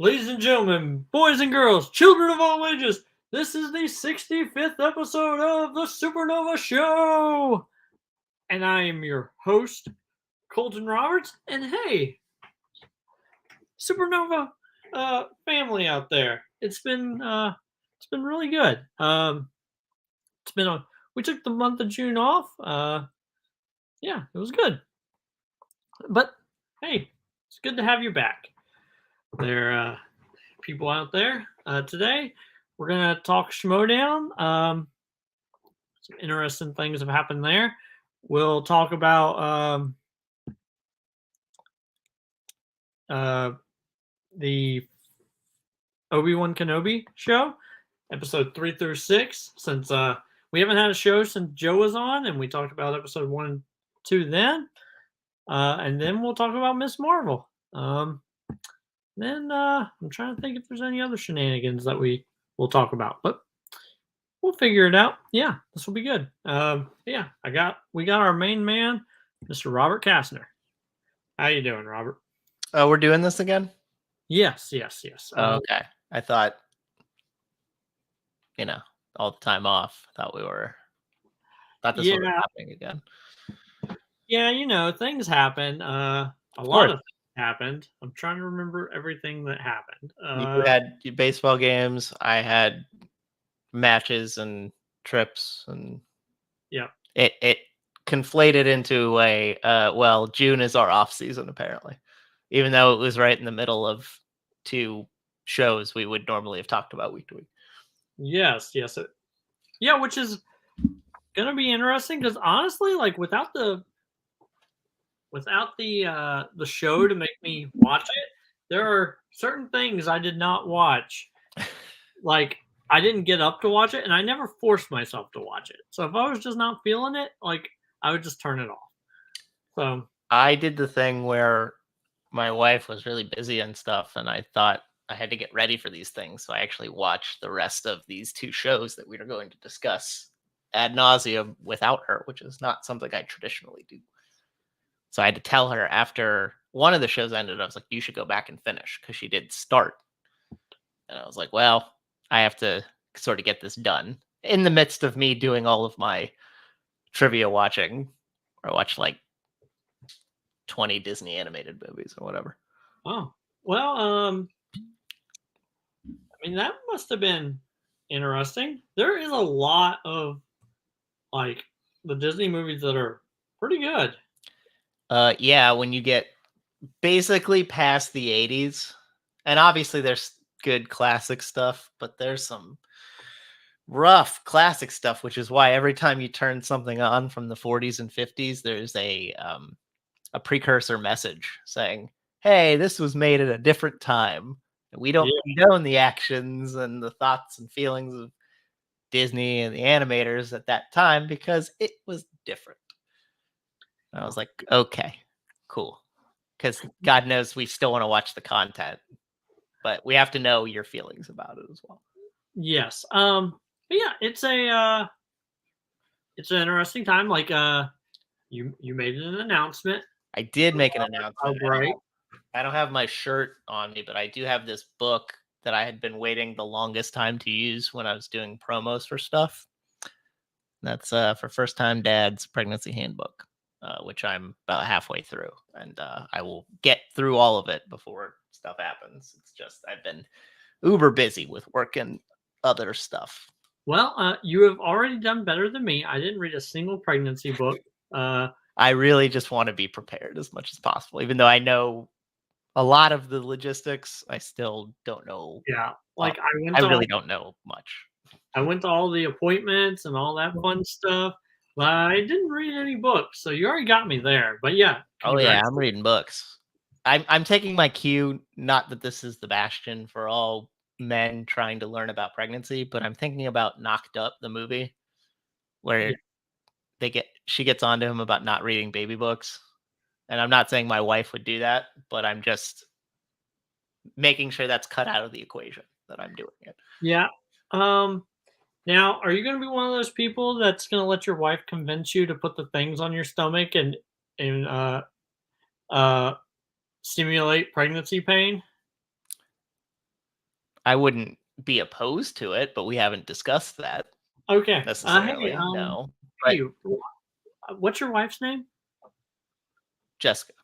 Ladies and gentlemen, boys and girls, children of all ages, this is the 65th episode of the Supernova Show. And I am your host, Colton Roberts. And hey, Supernova family out there. It's been really good. We took the month of June off. Yeah, it was good. But hey, it's good to have you back. There are people out there today. We're gonna talk Schmoedown. Some interesting things have happened there. We'll talk about the Obi-Wan Kenobi show, episode 3 through 6. Since we haven't had a show since Joe was on, and we talked about episode 1 and 2 then. And then we'll talk about Miss Marvel. Then I'm trying to think if there's any other shenanigans that we will talk about, but we'll figure it out. Yeah, this will be good. Yeah, we got our main man, Mr. Robert Kastner. How you doing, Robert? Oh, we're doing this again? Yes. Okay. I thought, all the time off. Thought this was happening again. Yeah, things happen. A lot of things happened. I'm trying to remember everything that happened. You had baseball games. I had matches and trips, and yeah, it conflated into a June is our off season apparently, even though it was right in the middle of two shows we would normally have talked about week to week. Yes. Which is gonna be interesting because honestly, like without the show to make me watch it, there are certain things I did not watch. Like I didn't get up to watch it, and I never forced myself to watch it. So if I was just not feeling it, like I would just turn it off. So I did the thing where my wife was really busy and stuff, and I thought I had to get ready for these things. So I actually watched the rest of these two shows that we are going to discuss ad nauseum without her, which is not something I traditionally do. So I had to tell her after one of the shows ended, I was like, you should go back and finish, because she did start. And I was like, well, I have to sort of get this done in the midst of me doing all of my trivia watching. I watched like 20 Disney animated movies or whatever. Oh, well, I mean, that must have been interesting. There is a lot of like the Disney movies that are pretty good. Yeah, when you get basically past the 80s, and obviously there's good classic stuff, but there's some rough classic stuff, which is why every time you turn something on from the 40s and 50s, there's a precursor message saying, hey, this was made at a different time. We don't condone the actions and the thoughts and feelings of Disney and the animators at that time because it was different. And I was like, okay, cool. Because God knows we still want to watch the content, but we have to know your feelings about it as well. Yes. But yeah, it's an interesting time. Like you made an announcement. I did make an announcement. Oh, right. I don't have my shirt on me, but I do have this book that I had been waiting the longest time to use when I was doing promos for stuff. That's for First Time Dad's Pregnancy Handbook, which I'm about halfway through. And I will get through all of it before stuff happens. It's just I've been uber busy with work and other stuff. Well, you have already done better than me. I didn't read a single pregnancy book. I really just want to be prepared as much as possible, even though I know a lot of the logistics. I still don't know. Yeah, like I really don't know much. I went to all the appointments and all that fun stuff, but I didn't read any books. So you already got me there. But yeah. Oh yeah, I'm reading books. I'm taking my cue. Not that this is the bastion for all men trying to learn about pregnancy, but I'm thinking about Knocked Up, the movie, where she gets onto him about not reading baby books. And I'm not saying my wife would do that, but I'm just making sure that's cut out of the equation that I'm doing it. Yeah. Now, are you going to be one of those people that's going to let your wife convince you to put the things on your stomach and stimulate pregnancy pain? I wouldn't be opposed to it, but we haven't discussed that Okay. necessarily. No, but Hey, what's your wife's name? Jessica.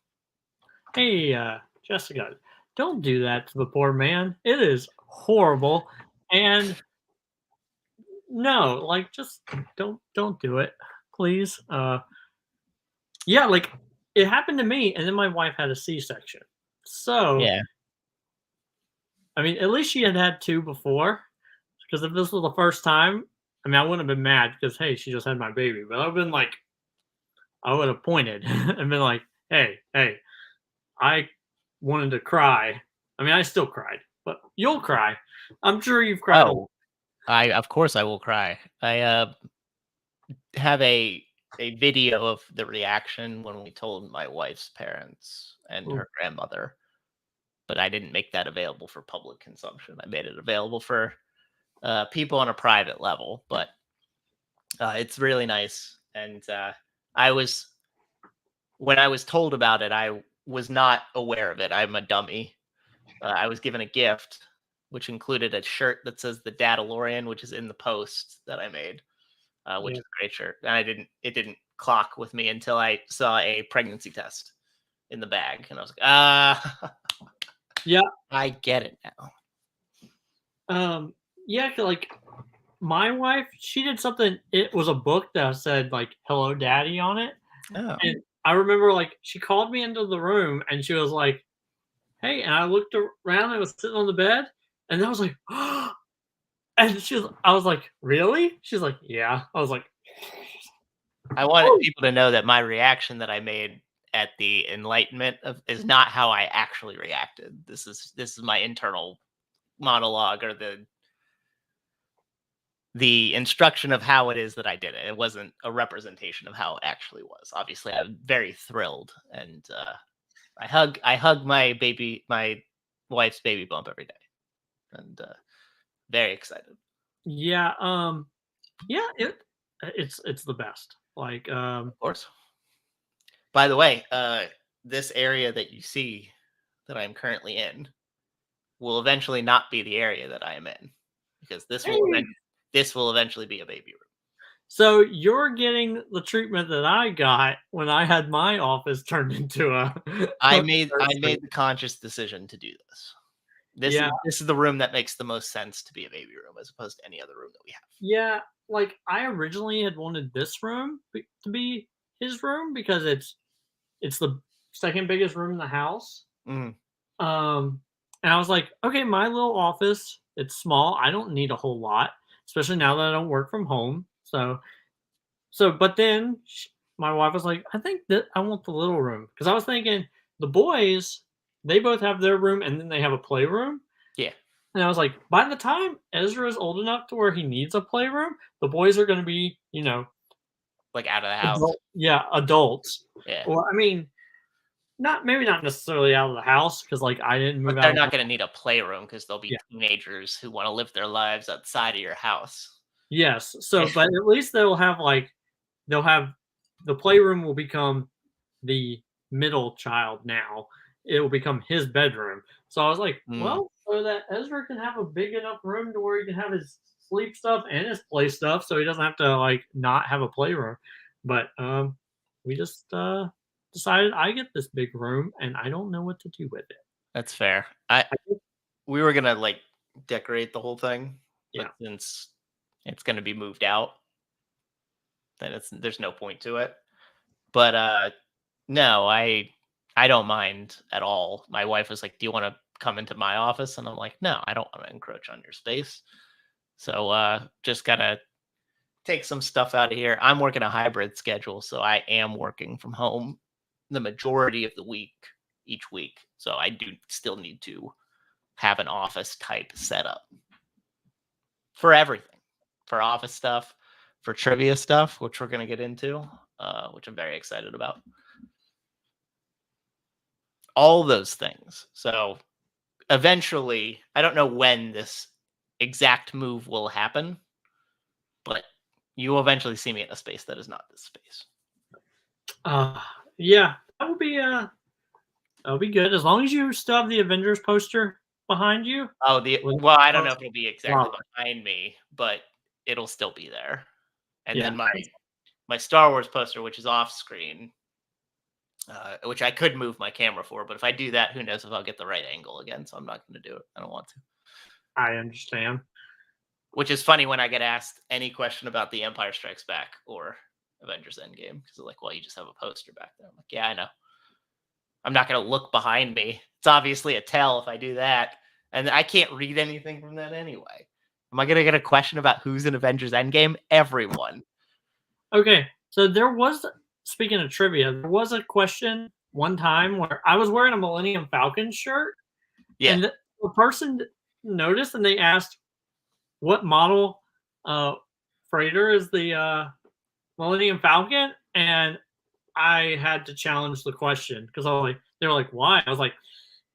Hey, Jessica, don't do that to the poor man. It is horrible. And no, like just don't do it, please. Yeah, like it happened to me, and then my wife had a C-section. So, Yeah. I mean, at least she had had two before. Because if this was the first time, I mean, I wouldn't have been mad because hey, she just had my baby. But I've been like, I would have pointed and been like, hey, I wanted to cry. I mean, I still cried, but you'll cry. I'm sure you've cried. Oh, of course I will cry. I have a video of the reaction when we told my wife's parents and her grandmother, but I didn't make that available for public consumption. I made it available for people on a private level, but it's really nice. And when I was told about it, I was not aware of it. I'm a dummy. I was given a gift, which included a shirt that says the Dadalorian, which is in the post that I made, which is a great shirt. And it didn't clock with me until I saw a pregnancy test in the bag. And I was like, Yeah. I get it now. Yeah, like my wife, she did something. It was a book that said like "Hello, Daddy" on it, Oh. and I remember like she called me into the room and she was like, "Hey," and I looked around and I was sitting on the bed, and I was like, "Oh," and I was like, "Really?" She's like, "Yeah." I was like, I wanted people to know that my reaction that I made at the enlightenment is not how I actually reacted. This is my internal monologue, or the instruction of how it is that I did it. It wasn't a representation of how it actually was. Obviously, I'm very thrilled, and I hug my wife's baby bump every day, and very excited. Yeah, yeah, it's the best. Like, Of course. By the way, this area that you see that I'm currently in will eventually not be the area that I am in, because this will eventually be a baby room. So you're getting the treatment that I got when I had my office turned into a. I made the conscious decision to do this. Yeah, This is the room that makes the most sense to be a baby room as opposed to any other room that we have. yeah. Like I originally had wanted this room to be his room because it's the second biggest room in the house. Mhm. And I was like, okay, my little office, it's small. I don't need a whole lot, especially now that I don't work from home. But then my wife was like, I think that I want the little room because I was thinking the boys, they both have their room and then they have a playroom. Yeah, And I was like, by the time Ezra is old enough to where he needs a playroom, the boys are going to be, like out of the house. adults. Yeah, Or I mean, maybe not necessarily out of the house because like I didn't move but out. they're not going to need a playroom because they'll be Yeah. teenagers who want to live their lives outside of your house. Yes. So, but at least they'll have the playroom will become the middle child now. It will become his bedroom. So I was like, well, so that Ezra can have a big enough room to where he can have his sleep stuff and his play stuff, so he doesn't have to like not have a playroom. But we just decided I get this big room and I don't know what to do with it. That's fair. We were gonna like decorate the whole thing, but since it's gonna be moved out, then there's no point to it. But no, I don't mind at all. My wife was like, "Do you want to come into my office?" And I'm like, "No, I don't want to encroach on your space." So just gotta take some stuff out of here. I'm working a hybrid schedule, so I am working from home the majority of the week each week. So I do still need to have an office type setup for everything, for office stuff, for trivia stuff, which we're going to get into, which I'm very excited about. All those things. So eventually, I don't know when this exact move will happen, but you will eventually see me in a space that is not this space. Yeah, that'll be good as long as you still have the Avengers poster. behind you. Oh, With well, I don't know if it'll be exactly Robert. behind me, but it'll still be there. And Yeah. then my Star Wars poster, which is off screen, which I could move my camera for, but if I do that, who knows if I'll get the right angle again? So I'm not going to do it. I don't want to. I understand. Which is funny when I get asked any question about The Empire Strikes Back or Avengers Endgame, because they're like, "Well, you just have a poster back there." I'm like, "Yeah, I know. I'm not going to look behind me. It's obviously a tell if I do that, and I can't read anything from that anyway." Am I going to get a question about who's in Avengers Endgame? Everyone. Okay, so speaking of trivia, there was a question one time where I was wearing a Millennium Falcon shirt, Yeah. and the person noticed and they asked, "What model freighter is the Millennium Falcon?" And I had to challenge the question because I was like, they were like, "Why?" I was like,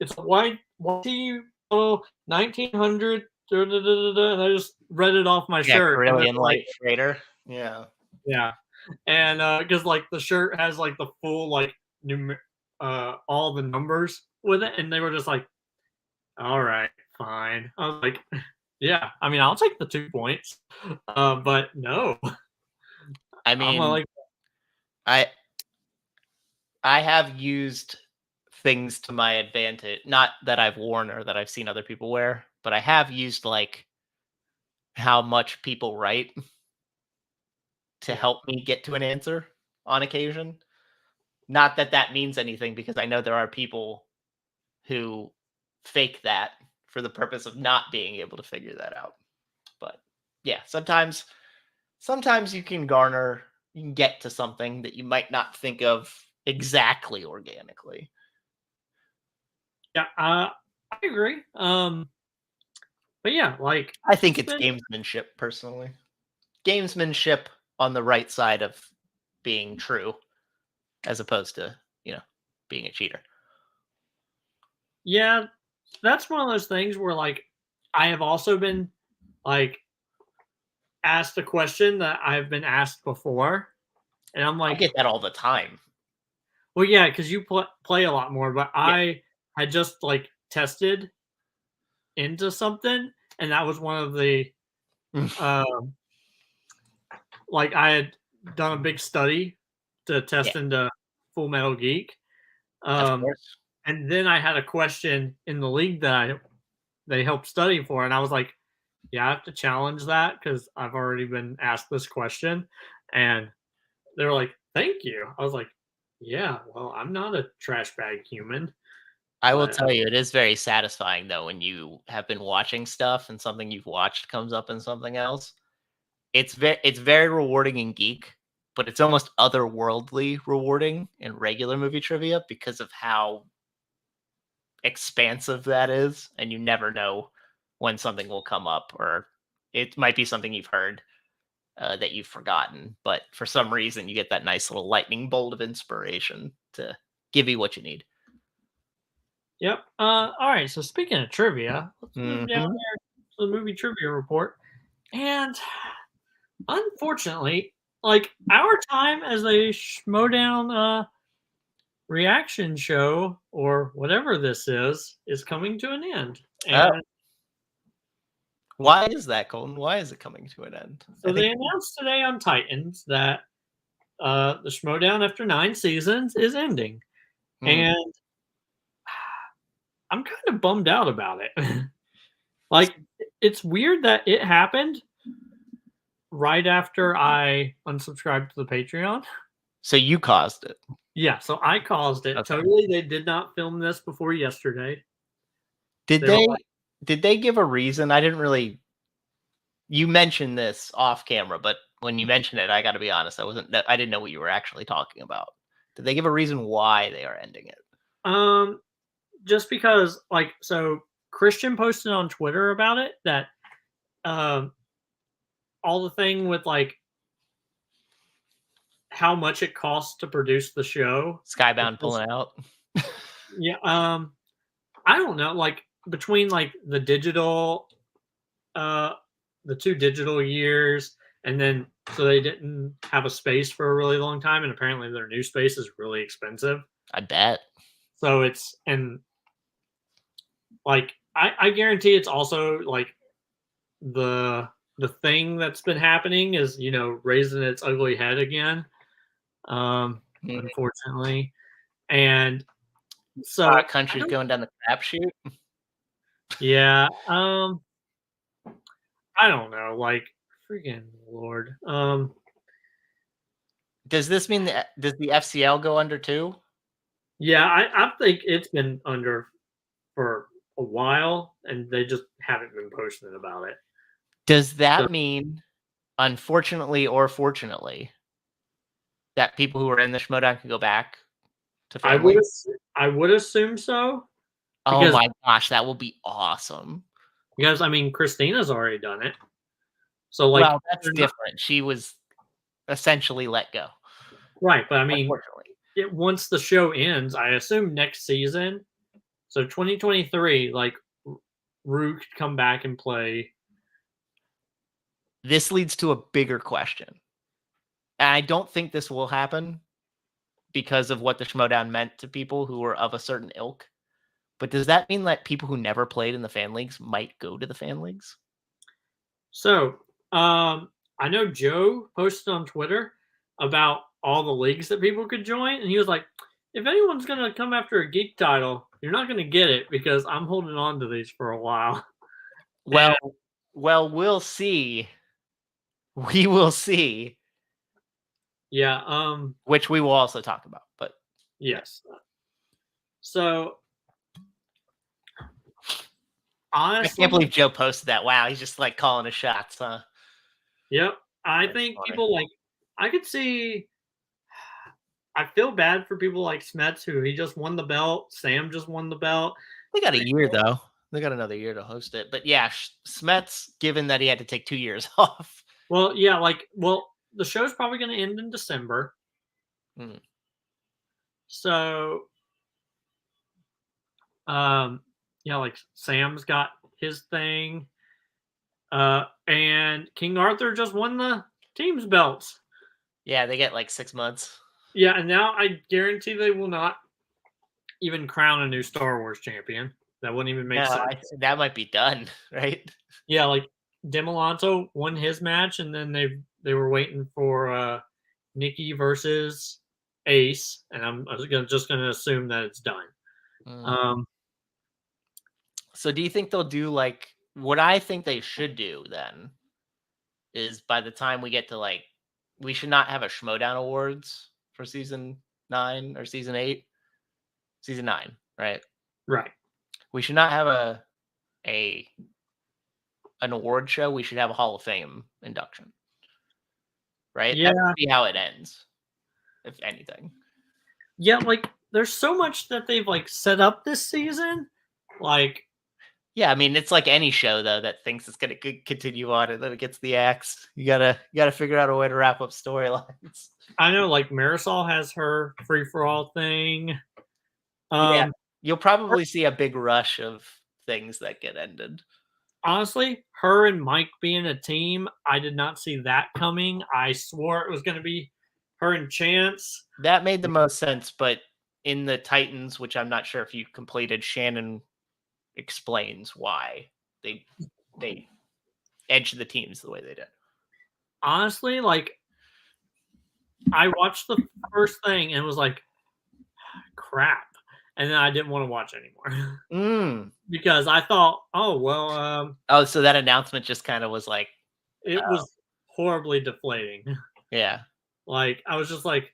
"It's a YT model 1900." And I just read it off my Yeah, shirt, and they're Carillion like, Light Freighter. Yeah. "Yeah." And because like the shirt has like the full like all the numbers with it, and they were just like, all right, fine. I was like, yeah, I mean, I'll take the 2 points, but no, I I'm mean, like, I I have used things to my advantage. Not that I've worn or that I've seen other people wear, but I have used like how much people write to yeah, help me get to an answer on occasion. Not that that means anything because I know there are people who fake that for the purpose of not being able to figure that out. But yeah, sometimes you can get to something that you might not think of exactly organically. yeah, I agree. But yeah, like I think it's it's been, gamesmanship personally. Gamesmanship on the right side of being true as opposed to, being a cheater. yeah, that's one of those things where like I have also been like asked a question that I've been asked before, and I'm I like, get that all the time. well, yeah, because you play a lot more, but Yeah. I had just like tested into something, and that was one of the um like I had done a big study to Yeah, test into Full Metal Geek. of Um, course. and then I had a question in the league that they helped study for, and I was like, "Yeah, I have to challenge that because I've already been asked this question." And they were like, "Thank you." I was like, "Yeah, well, I'm not a trash bag human, I will but tell you, it is very satisfying though when you have been watching stuff and something you've watched comes up in something else. It's very rewarding in geek, but it's almost otherworldly rewarding in regular movie trivia because of how expansive that is, and you never know when something will come up, or it might be something you've heard that you've forgotten, but for some reason you get that nice little lightning bolt of inspiration to give you what you need. yep." All right. So speaking of trivia, let's move down Hmm. to the movie trivia report. And unfortunately, like our time as a Schmoedown reaction show or whatever this is coming to an end. Oh, And why is that, Colton? Why is it coming to an end? I so think. they announced today on Titans that the Schmoedown after 9 seasons is ending. Hmm. And I'm kind of bummed out about it. Like, it's weird that it happened right after I unsubscribed to the Patreon. So you caused it. Yeah, so I caused it. Okay. Totally, they did not film this before yesterday. Did They were they like, did they give a reason? I didn't really. You mentioned this off camera, but when you mentioned it, I got to be honest, I didn't know what you were actually talking about. Did they give a reason why they are ending it? um, just because, like, so Christian posted on Twitter about it that um, all the thing with like how much it costs to produce the show. Skybound Because, pulling out. yeah, I don't know, like between like uh, the 2 digital years, and then so they didn't have a space for a really long time, and apparently their new space is really expensive. I bet. So it's and like I guarantee it's also like the thing that's been happening is, raising its ugly head again. Unfortunately. And so countries going down the crapshoot. yeah, I don't know, like freaking Lord. Does this mean that does the FCL go under too? Yeah, I think it's been under for a while, and they just haven't been posting about it. Does So that mean, unfortunately or fortunately, that people who are in the Schmoedown can go back to I family? would assume so Oh because my gosh, that will be awesome. I mean Christina's already done it. So like Well, that's they're not different. She was essentially let go, right, but I mean unfortunately. once the show ends, I assume next season, so 2023, like Rue could come back and play. This leads to a bigger question. And I don't think this will happen because of what the Schmoedown meant to people who were of a certain ilk. But does that mean that people who never played in the fan leagues might go to the fan leagues? So I know Joe posted on Twitter about all the leagues that people could join, and he was like, if anyone's gonna come after a geek title, you're not gonna get it because I'm holding on to these for a while. Well, we'll see. We will see, Yeah, which we will also talk about. But yes. So I honestly, can't believe Joe posted that. Wow, he's just like calling his shots, huh? yep. I That's think funny. people like I could see I feel bad for people like Smets who he just won the belt. Sam just won the belt. They got a year though. They got another year to host it. But yeah, Smets, given that he had to take 2 years off. Well, yeah, the show's probably gonna end in December. Hmm. So yeah, like Sam's got his thing. And King Arthur just won the team's belts. Yeah, they get like 6 months. Yeah, and now I guarantee they will not even crown a new Star Wars champion. That wouldn't even make No, sense. that might be done, right? Yeah, like Demolanto won his match, and then they were waiting for Nikki versus Ace, and just gonna assume that it's done. Mm. Um, So do you think they'll do like what I think they should do then is by the time we get to like we should not have a Schmoedown Awards for season 9 or season 8. Season 9, right? right. We should not have a an award show. We should have a Hall of Fame induction. Right? Yeah, That should be how it ends, if anything. yeah. Like there's so much that they've like set up this season. Like Yeah, I mean, it's like any show though that thinks it's going to continue on and then it gets the axe. You gotta figure out a way to wrap up storylines. I know, like Marisol has her free for all thing. Yeah, Um, you'll probably see a big rush of things that get ended. Honestly, her and Mike being a team, I did not see that coming. I swore it was going to be her and Chance. That made the most sense, but in the Titans, which I'm not sure if you completed, Shannon explains why they edged the teams the way they did. Honestly, like I watched the first thing and was like, crap. And then I didn't want to watch anymore because I thought, oh, well, Oh, so that announcement just kind of was like, it was horribly deflating. yeah. Like, I was just like,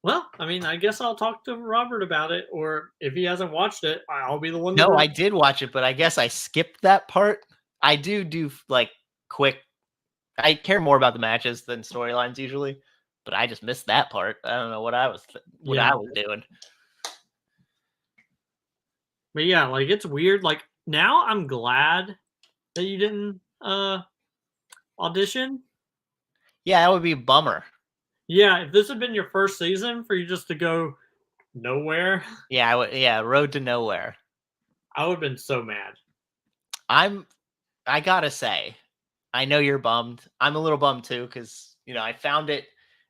well, I mean, I guess I'll talk to Robert about it, or if he hasn't watched it, I'll be the one. No, I did watch it, but I guess I skipped that part. I do like quick. I care more about the matches than storylines usually, but I just missed that part. I don't know what I was doing. But yeah, like it's weird. Like now, I'm glad that you didn't audition. Yeah, that would be a bummer. Yeah, if this had been your first season for you just to go nowhere, Yeah, yeah, road to nowhere. I would have been so mad. I gotta say, I know you're bummed. I'm a little bummed too because I found it.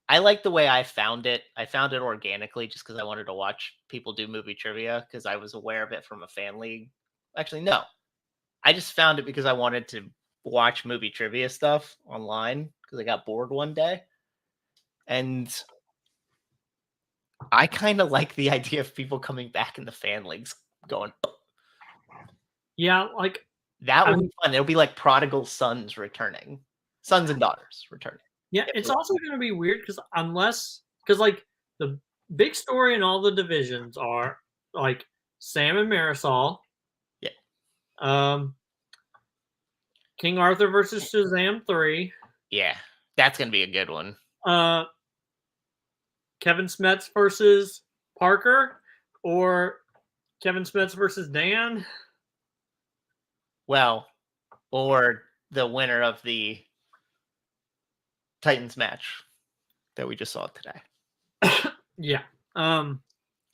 I like the way I found it. I found it organically just because I wanted to watch people do movie trivia because I was aware of it from a fan league. Actually, no. I just found it because I wanted to watch movie trivia stuff online because I got bored one day. And I kind of like the idea of people coming back in the fan leagues going, Yeah, like that I would be fun. It'll be like prodigal sons returning, sons and daughters returning. yeah, it's also going to be weird because like the big story in all the divisions are like Sam and Marisol, Yeah. King Arthur versus Shazam 3, Yeah, that's going to be a good one. Kevin Smets versus Parker, or Kevin Smets versus Dan. Well, or the winner of the Titans match that we just saw today. Yeah.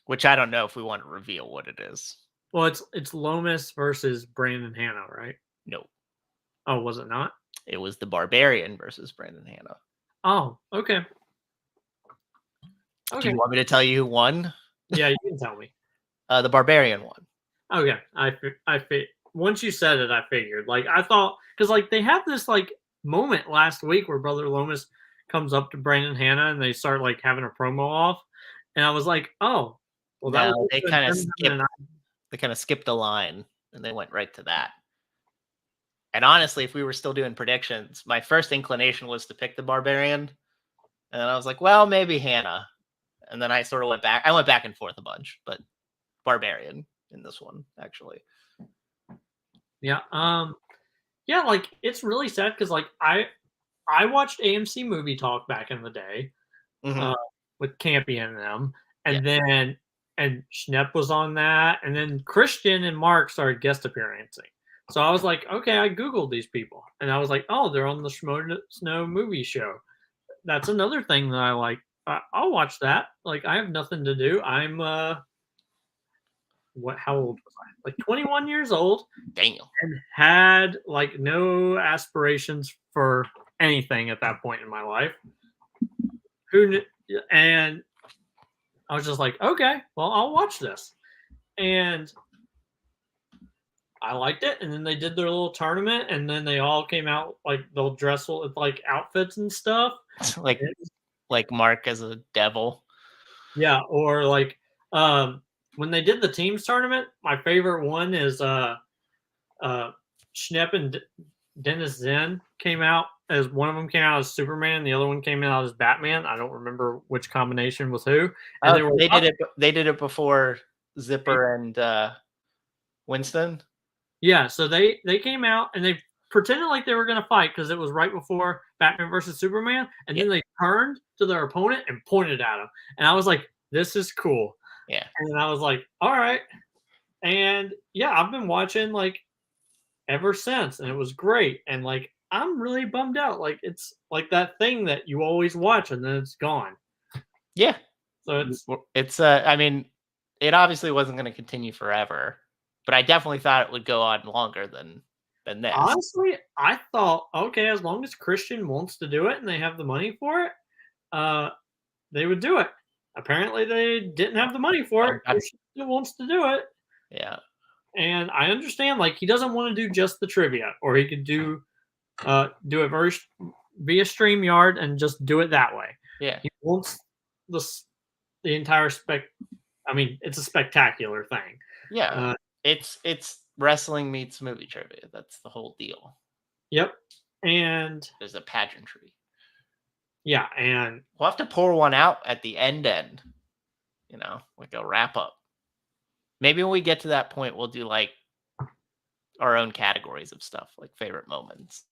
Which I don't know if we want to reveal what it is. Well, it's Lomas versus Brandon Hanna, right? No. Oh, was it not? It was the Barbarian versus Brandon Hanna. Oh, okay. Do you want me to tell you who won? Yeah, you can tell me. The Barbarian won. Okay, once you said it, I figured. Like I thought, because like they have this like moment last week where Brother Lomas comes up to Brandon Hanna and they start like having a promo off, and I was like, oh, well, that No, was they kind of skipped a line and they went right to that. And honestly, if we were still doing predictions, my first inclination was to pick the Barbarian, and I was like, well, maybe Hanna. And then I sort of went back. I went back and forth a bunch, but Barbarian in this one, actually. Yeah. Yeah, like it's really sad because like I watched AMC Movie Talk back in the day, with Campy and them, and then Schnepp was on that, and then Christian and Mark started guest appearing. So I was like, okay, I googled these people, and I was like, oh, they're on the Schmoedown movie show. That's another thing that I like. I'll watch that. Like I have nothing to do. I'm how old was I? Like 21 years old. Damn. And had like no aspirations for anything at that point in my life. And I was just like, okay, well, I'll watch this. And I liked it. And then they did their little tournament, and then they all came out like they'll dress with like outfits and stuff. like Mark as a devil. Yeah, or like when they did the teams tournament, my favorite one is Schnepp and Dennis Zen came out as one of them came out as Superman, the other one came out as Batman. I don't remember which combination was who. And they did it before Zipper and Winston. Yeah, so they came out and they pretended like they were going to fight because it was right before Batman versus Superman, and then they turned to their opponent and pointed at him, and I was like, "This is cool." Yeah, and I was like, "All right," and yeah, I've been watching like ever since, and it was great, and like I'm really bummed out. Like it's like that thing that you always watch and then it's gone. Yeah, so it's I mean, it obviously wasn't going to continue forever, but I definitely thought it would go on longer than this. Honestly, I thought, okay, as long as Christian wants to do it and they have the money for it, they would do it. Apparently, they didn't have the money for it. Christian still wants to do it. Yeah. And I understand, like, he doesn't want to do just the trivia, or he could do it via StreamYard and just do it that way. Yeah. He wants the entire I mean, it's a spectacular thing. Yeah. It's wrestling meets movie trivia. That's the whole deal. Yep. And there's a pageantry. Yeah, and we'll have to pour one out at the end, you know, like a wrap up. Maybe when we get to that point, we'll do like our own categories of stuff, like favorite moments.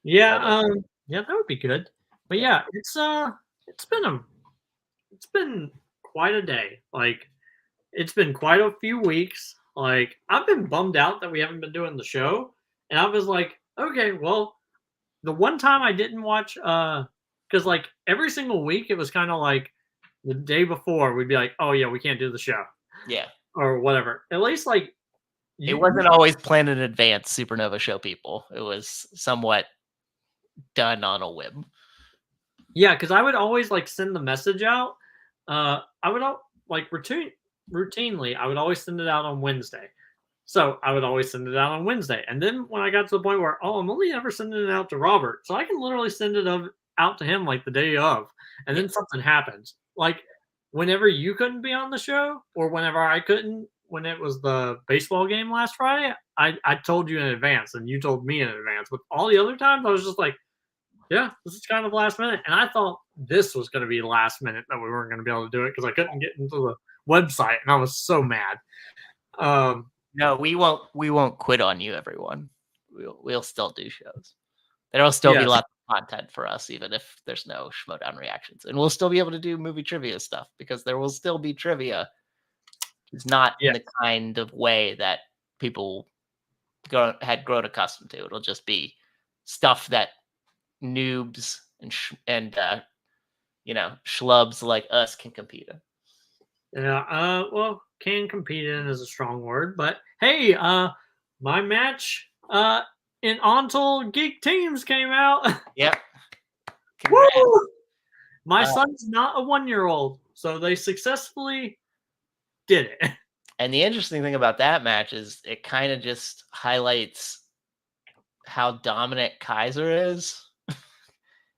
Yeah, yeah, that would be good. But yeah, it's been quite a day. Like, it's been quite a few weeks. Like, I've been bummed out that we haven't been doing the show, and I was like, okay, well, the one time I didn't watch, because like every single week it was kind of like the day before we'd be like, oh yeah, we can't do the show. Yeah. Or whatever. At least like it wasn't always planned in advance, Supernova show people. It was somewhat done on a whim. Yeah, because I would always like send the message out. I would like routinely, I would always send it out on Wednesday. So I would always send it out on Wednesday. And then when I got to the point where, I'm only ever sending it out to Robert. So I can literally send it out to him like the day of. And then something happens. Like whenever you couldn't be on the show or whenever I couldn't, when it was the baseball game last Friday, I told you in advance and you told me in advance. But all the other times I was just like, yeah, this is kind of last minute. And I thought this was going to be last minute that we weren't going to be able to do it because I couldn't get into the website. And I was so mad. No, we won't quit on you, everyone. We'll still do shows. There'll still be lots of content for us, even if there's no Schmoedown reactions. And we'll still be able to do movie trivia stuff because there will still be trivia. It's not in the kind of way that people had grown accustomed to. It'll just be stuff that noobs and schlubs like us can compete in. Yeah, well, can compete in is a strong word, but hey, my match in Ontel Geek Teams came out. Yep. Woo! My son's not a 1-year-old, so they successfully did it. And the interesting thing about that match is it kind of just highlights how dominant Kaiser is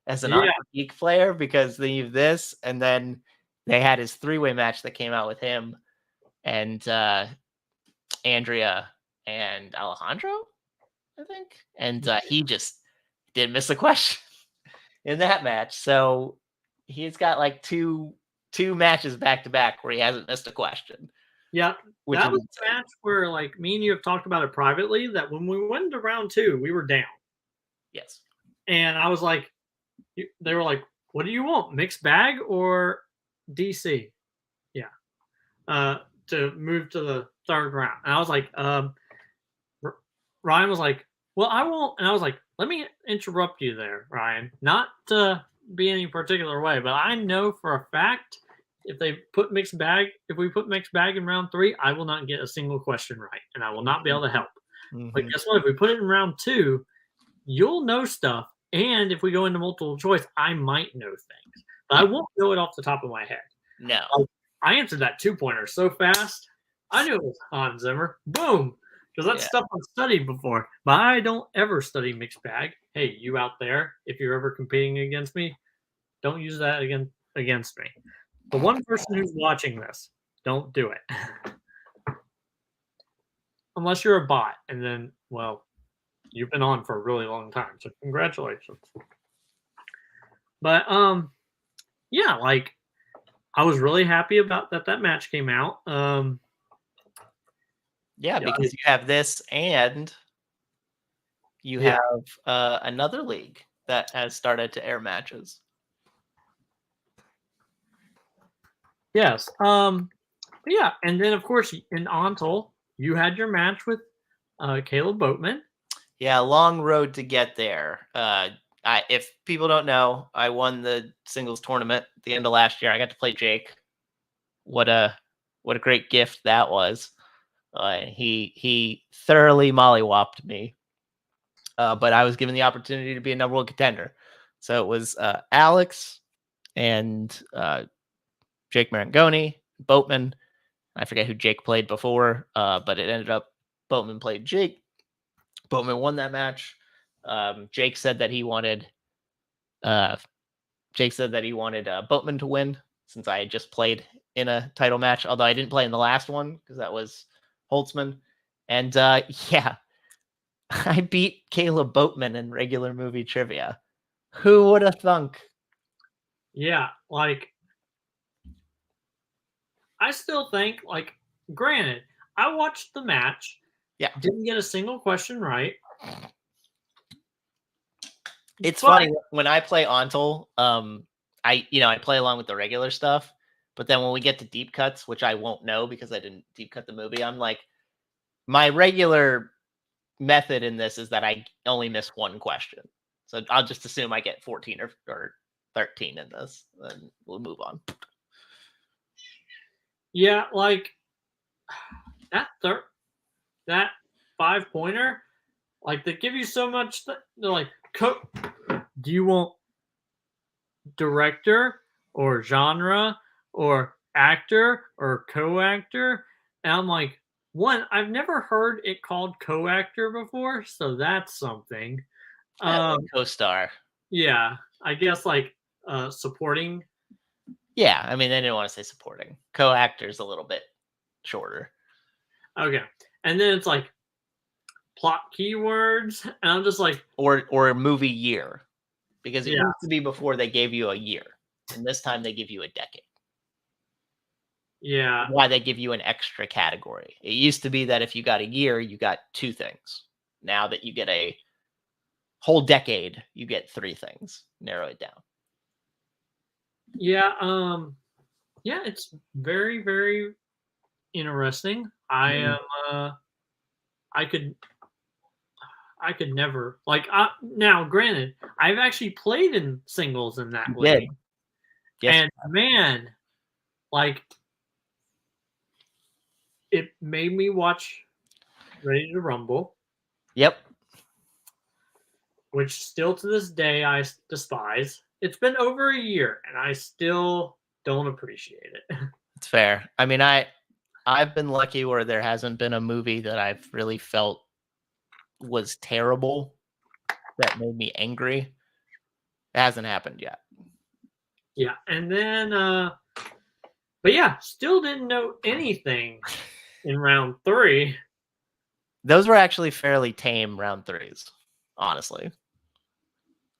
as an Geek player, because they have this, and then they had his 3-way match that came out with him and Andrea and Alejandro, I think. And he just didn't miss a question in that match. So he's got like two matches back to back where he hasn't missed a question. Yeah, that was a match where like me and you have talked about it privately, that when we went to round 2, we were down. Yes. And I was like, they were like, what do you want, mixed bag or DC? Yeah. To move to the 3rd round. And I was like, Ryan was like, well, I won't. And I was like, let me interrupt you there, Ryan. Not to be any particular way, but I know for a fact if we put mixed bag in round 3, I will not get a single question right, and I will not be able to help. Mm-hmm. But guess what? If we put it in round 2, you'll know stuff, and if we go into multiple choice, I might know things, but I won't know it off the top of my head. No. I answered that 2-pointer so fast, I knew it was Hans Zimmer. Boom. Because that's stuff I've studied before. But I don't ever study mixed bag. Hey, you out there, if you're ever competing against me, don't use that against me. The one person who's watching this, don't do it. Unless you're a bot. And then, well, you've been on for a really long time. So congratulations. But, yeah, like, I was really happy about that match came out. Because you have this and you have another league that has started to air matches. Yes. Yeah, and then of course in Ontel, you had your match with Caleb Boatman. Yeah, long road to get there. If people don't know, I won the singles tournament at the end of last year. I got to play Jake. What a great gift that was. He thoroughly mollywopped me, but I was given the opportunity to be a number 1 contender. So it was Alex and Jake Marangoni, Boatman. I forget who Jake played before, but it ended up Boatman played Jake. Boatman won that match. Jake said that he wanted Boatman to win, since I had just played in a title match, although I didn't play in the last one because that was Holtzman. And I beat Caleb Boatman in regular movie trivia. Who would have thunk? Yeah, like, I still think, like, granted, I watched the match. Yeah. Didn't get a single question right. It's funny when I play Ontel, I play along with the regular stuff, but then when we get to deep cuts, which I won't know because I didn't deep cut the movie, I'm like, my regular method in this is that I only miss 1 question. So I'll just assume I get 14 or 13 in this, and we'll move on. Yeah, like that 5-pointer, like, they give you so much. They're like, do you want director or genre or actor or co-actor? And I'm like, one, I've never heard it called co-actor before, so that's something. Like Um, co-star. yeah, I guess like supporting. Yeah, I mean, they didn't want to say supporting. Co-actor's a little bit shorter. Okay, and then it's like plot keywords, and I'm just like, Or movie year. Because it yeah, used to be before they gave you a year. And this time they give you a decade. yeah, Why they give you an extra category. It used to be that if you got a year, you got 2 things. Now that you get a whole decade, you get 3 things. Narrow it down. yeah. Yeah, it's very, very interesting. I am. I could. I could never like. Now, granted, I've actually played in singles in that You did. league, Yes. and man, like it made me watch Ready to Rumble, Yep. which still to this day I despise. It's been over a year, and I still don't appreciate it. It's fair. I mean, I've been lucky where there hasn't been a movie that I've really felt was terrible that made me angry. It hasn't happened yet. Yeah, and then, but yeah, still didn't know anything in round 3. Those were actually fairly tame round 3s, honestly.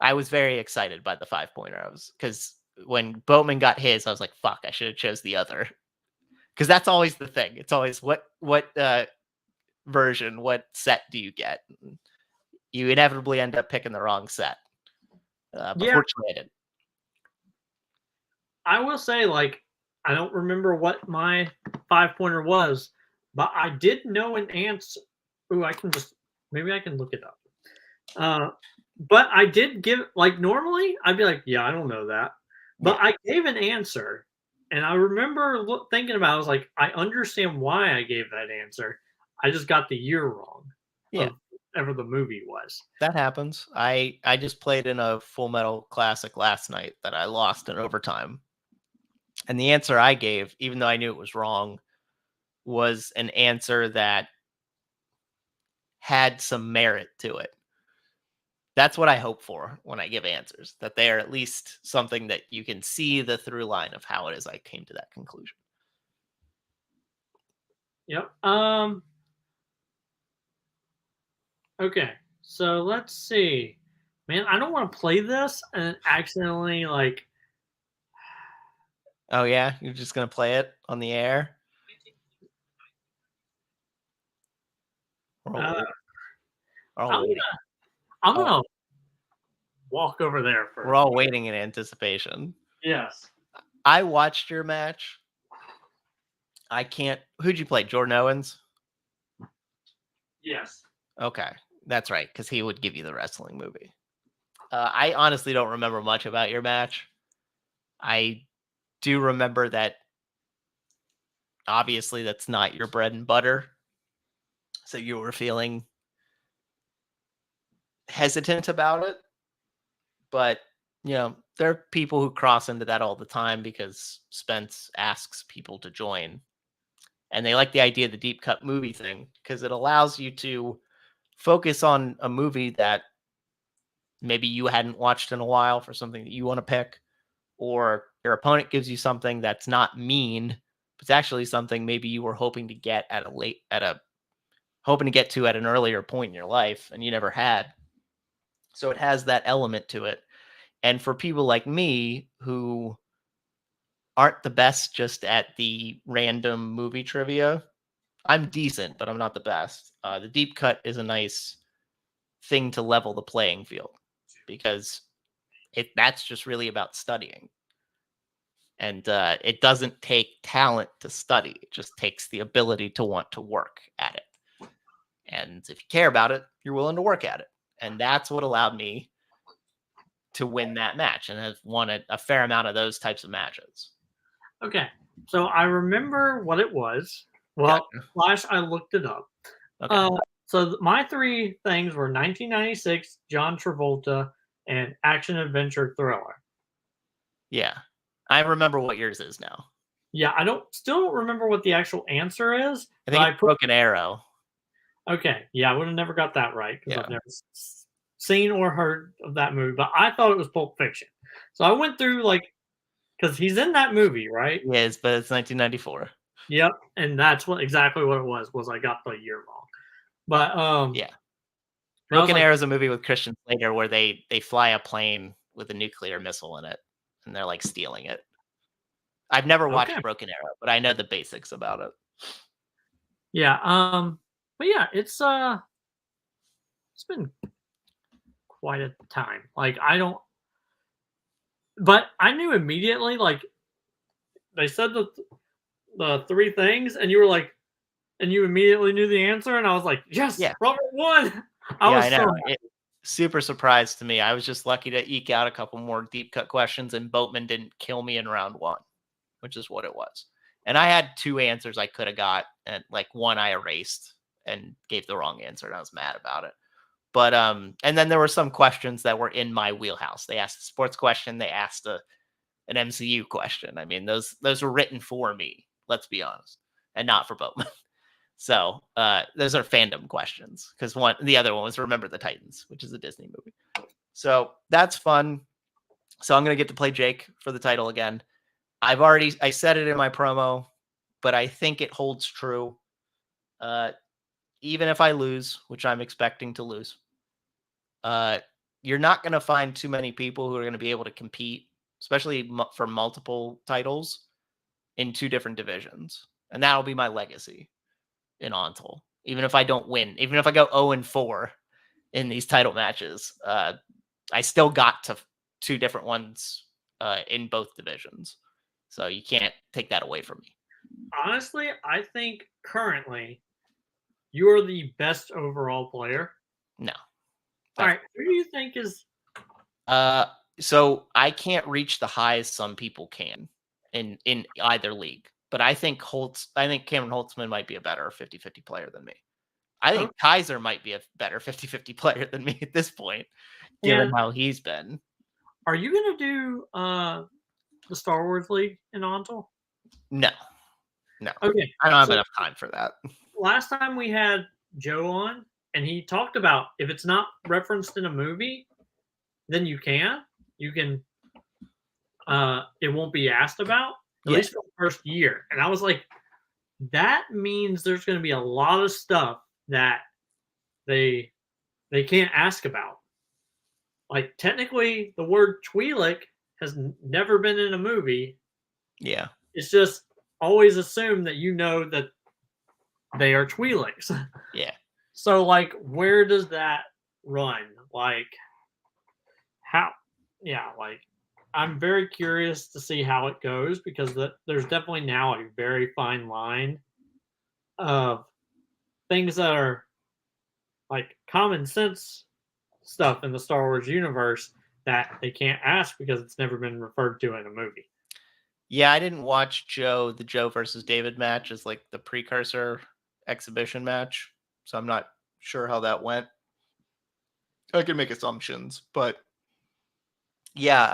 I was very excited by the 5-pointer. Because when Boatman got his, I was like, fuck, I should have chose the other. Because that's always the thing. It's always what version, what set do you get? You inevitably end up picking the wrong set. But Yeah, fortunately, I didn't. I will say, like, I don't remember what my 5-pointer was, but I did know an answer. Ooh, I can just maybe I can look it up. But I did give like normally I'd be like, yeah, I don't know that, but Yeah. I gave an answer, and I remember thinking about. It, I was like, I understand why I gave that answer. I just got the year wrong Yeah. of whatever the movie was. That happens. I just played in a Full Metal Classic last night that I lost in overtime. And the answer I gave, even though I knew it was wrong, was an answer that had some merit to it. That's what I hope for when I give answers, that they are at least something that you can see the through line of how it is I came to that conclusion. Yep. Okay. So let's see. Man, I don't want to play this and accidentally like. Oh yeah, you're just gonna play it on the air? We're all Uh, waiting. We're all I'm waiting. gonna. I'm gonna walk over there We're first. all waiting in anticipation. Yes. I watched your match. I can't. Who'd you play? Jordan Owens? Yes. Okay, that's right, because he would give you the wrestling movie. I honestly don't remember much about your match. I do remember that obviously that's not your bread and butter. So you were feeling hesitant about it. But, there are people who cross into that all the time because Spence asks people to join. And they like the idea of the deep cut movie thing because it allows you to focus on a movie that maybe you hadn't watched in a while for something that you want to pick, or your opponent gives you something that's not mean, but it's actually something maybe you were hoping to get hoping to get to at an earlier point in your life and you never had. So it has that element to it. And for people like me who aren't the best just at the random movie trivia, I'm decent, but I'm not the best. The deep cut is a nice thing to level the playing field because that's just really about studying. And it doesn't take talent to study. It just takes the ability to want to work at it. And if you care about it, you're willing to work at it. And that's what allowed me to win that match and have won a fair amount of those types of matches. Okay. So I remember what it was. Well, Flash, I looked it up. Okay. So my 3 things were 1996, John Travolta, and action adventure thriller. Yeah. I remember what yours is now. Yeah, I still don't remember what the actual answer is, I but think I it's put Broken Arrow. okay. Yeah, I would have never got that right because Yeah. I've never seen or heard of that movie. But I thought it was Pulp Fiction, so I went through like because he's in that movie, right? It is, but it's 1994. Yep, and that's what exactly what it was I got the year wrong. But Yeah. and I was Broken like, Arrow is a movie with Christian Slater where they fly a plane with a nuclear missile in it, and they're like stealing it. I've never okay, watched Broken Arrow, but I know the basics about it. yeah, but yeah, it's been quite a time. Like I don't, but I knew immediately. Like they said the three things, and you were like, and you immediately knew the answer, and I was like, yes, Yeah. Robert won. I Yeah, was I so know. happy. Super surprised to me. I was just lucky to eke out a couple more deep cut questions, and Boatman didn't kill me in round one, which is what it was. And I had two answers I could have got, and like one I erased and gave the wrong answer, and I was mad about it. But and then there were some questions that were in my wheelhouse. They asked a sports question, they asked an MCU question. I mean, those were written for me, let's be honest, and not for Boatman. So those are fandom questions because the other one was Remember the Titans, which is a Disney movie. So that's fun. So I'm gonna get to play Jake for the title again. I said it in my promo, but I think it holds true. Uh, even if I lose, which I'm expecting to lose, uh, you're not gonna find too many people who are gonna be able to compete, especially for multiple titles in two different divisions, and that'll be my legacy in Ontal. Even if I don't win, even if I go 0-4 in these title matches, I still got to two different ones in both divisions. So you can't take that away from me. Honestly, I think currently you are the best overall player. No. All That's, right, who do you think is uh, so I can't reach the highs some people can in either league. But I think Cameron Holtzman might be a better 50-50 player than me. I oh, think Kaiser might be a better 50-50 player than me at this point, given and how he's been. are you gonna do the Star Wars League in Ontal? No, no. Okay, I don't have so enough time for that. last time we had Joe on, and he talked about if it's not referenced in a movie, then you can it won't be asked about at Yeah. least for the first year. And I was like, that means there's going to be a lot of stuff that they they can't ask about. Like technically, the word Twi'lek has never been in a movie. Yeah. It's just always assumed that you know that they are Twi'leks. Yeah. So like, where does that run? Like, how? Yeah, like I'm very curious to see how it goes because there's definitely now a very fine line of things that are like common sense stuff in the Star Wars universe that they can't ask because it's never been referred to in a movie. Yeah, I didn't watch the Joe versus David match as like the precursor exhibition match. So I'm not sure how that went. I can make assumptions, but yeah,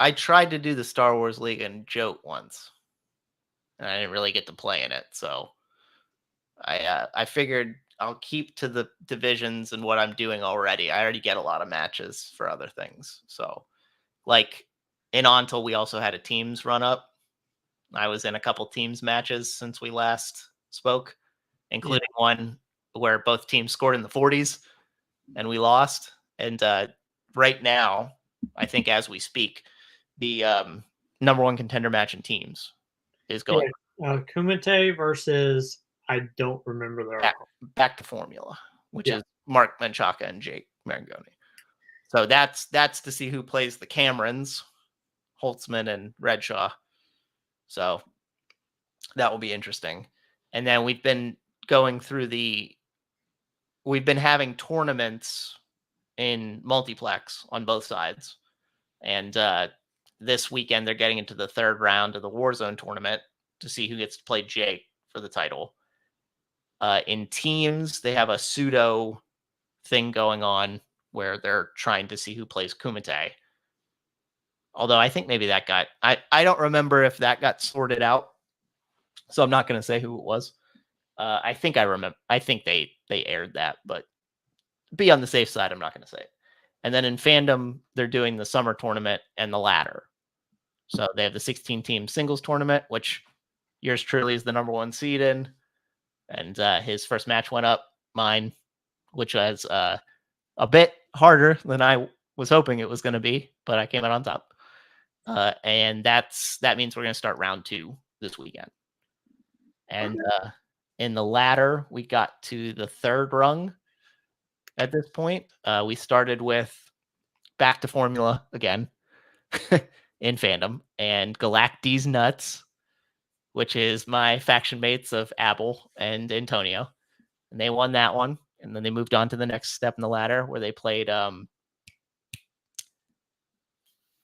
I tried to do the Star Wars League and Jote once, and I didn't really get to play in it. So I figured I'll keep to the divisions and what I'm doing already. I already get a lot of matches for other things. So like in Ontal, we also had a teams run up. I was in a couple teams matches since we last spoke, Yeah, including one where both teams scored in the 40s and we lost. And right now, I think as we speak, the number one contender match in teams is yeah. going Kumite versus I don't remember their back to formula, which yeah. is Mark Menchaca and Jake Marangoni. So that's to see who plays the Camerons, Holtzman and Redshaw. So that will be interesting. And then we've been having tournaments in multiplex on both sides. And this weekend they're getting into the third round of the Warzone tournament to see who gets to play Jake for the title. In teams, they have a pseudo thing going on where they're trying to see who plays Kumite. Although I think maybe that got I don't remember if that got sorted out, so I'm not going to say who it was. I think I remember. I think they aired that, but be on the safe side, I'm not going to say it. And then in fandom, they're doing the summer tournament and the ladder. So they have the 16 team singles tournament, which yours truly is the number 1 seed in, and his first match went up, mine, which was a bit harder than I was hoping it was going to be, but I came out on top. And that means we're going to start round 2 this weekend. And in the ladder, we got to the 3rd rung at this point. We started with back to formula again in fandom, and Galacti's Nuts, which is my faction mates of Abel and Antonio. And they won that one. And then they moved on to the next step in the ladder where they played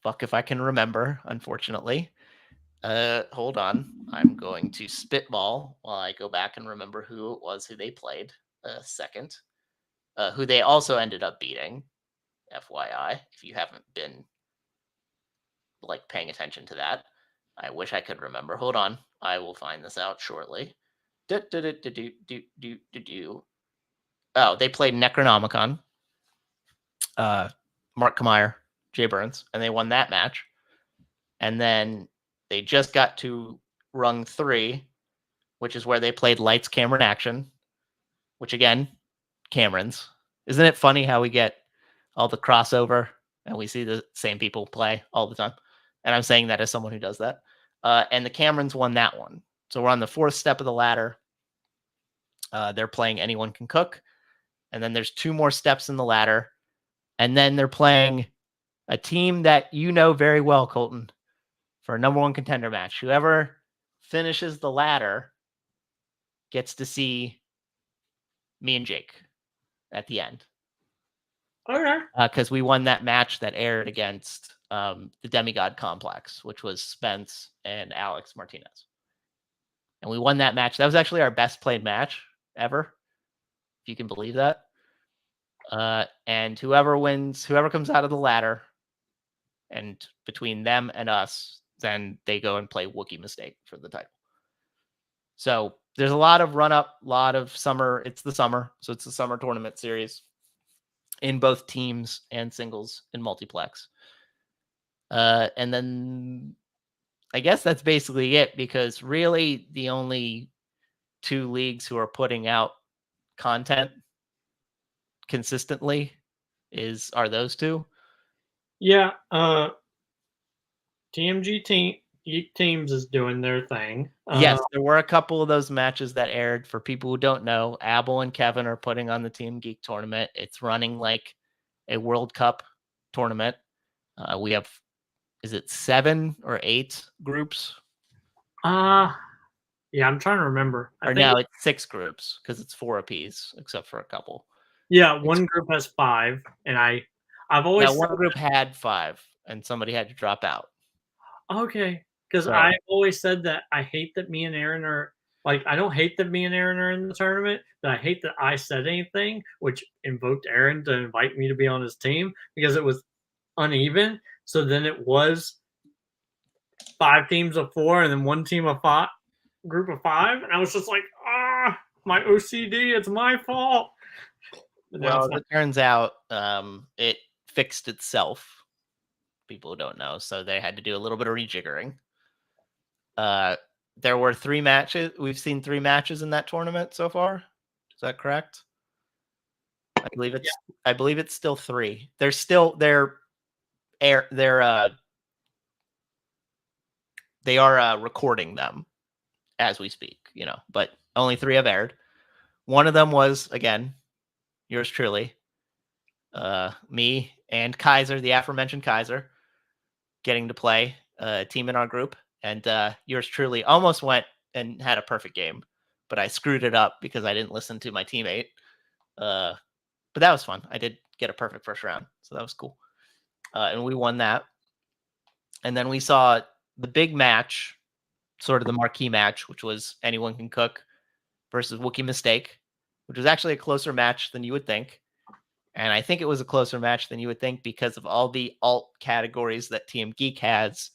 fuck if I can remember, unfortunately. Hold on. I'm going to spitball while I go back and remember who it was who they played second. Who they also ended up beating. FYI, if you haven't been like paying attention to that. I wish I could remember. Hold on. I will find this out shortly. Oh, they played Necronomicon. Mark Kmeyer, Jay Burns, and they won that match. And then they just got to rung 3, which is where they played Lights, Camera, and Action, which again, Cameron's. Isn't it funny how we get all the crossover and we see the same people play all the time? And I'm saying that as someone who does that. And the Camerons won that one. So we're on the 4th step of the ladder. They're playing Anyone Can Cook. And then there's 2 more steps in the ladder. And then they're playing a team that you know very well, Colton, for a number 1 contender match. Whoever finishes the ladder gets to see me and Jake at the end. Okay. Because we won that match that aired against the Demigod Complex, which was Spence and Alex Martinez. And we won that match. That was actually our best played match ever, if you can believe that. And whoever wins, whoever comes out of the ladder, and between them and us, then they go and play Wookiee Mistake for the title. So there's a lot of run up, lot of summer. It's the summer. So it's the summer tournament series in both teams and singles in multiplex. And then I guess that's basically it, because really the only 2 leagues who are putting out content consistently are those 2. Yeah. TMG Geek Teams is doing their thing. Yes, there were a couple of those matches that aired. For people who don't know, Abel and Kevin are putting on the Team Geek tournament. It's running like a World Cup tournament. We have, is it 7 or 8 groups? Yeah, I'm trying to remember. Or now it's 6 groups because it's 4 apiece, except for a couple. Yeah, one group has 5, and I've always one group had 5, and somebody had to drop out. Okay, because I've always said that I hate that me and Aaron are like, I don't hate that me and Aaron are in the tournament, but I hate that I said anything which invoked Aaron to invite me to be on his team, because it was uneven. So then it was 5 teams of 4 and then 1 team of 5, group of 5, and I was just like, my OCD, it's my fault. Well, it turns out it fixed itself. People who don't know, so they had to do a little bit of rejiggering. There were 3 matches. We've seen 3 matches in that tournament so far. Is that correct? I believe it's. Yeah. I believe it's still 3. They are recording them as we speak. But only 3 have aired. One of them was, again, yours truly, me and Kaiser, the aforementioned Kaiser, getting to play a team in our group. And yours truly almost went and had a perfect game, but I screwed it up because I didn't listen to my teammate. But that was fun. I did get a perfect first round, so that was cool. And we won that. And then we saw the big match, sort of the marquee match, which was Anyone Can Cook versus Wookiee Mistake, which was actually a closer match than you would think. And I think it was a closer match than you would think because of all the alt categories that Team Geek has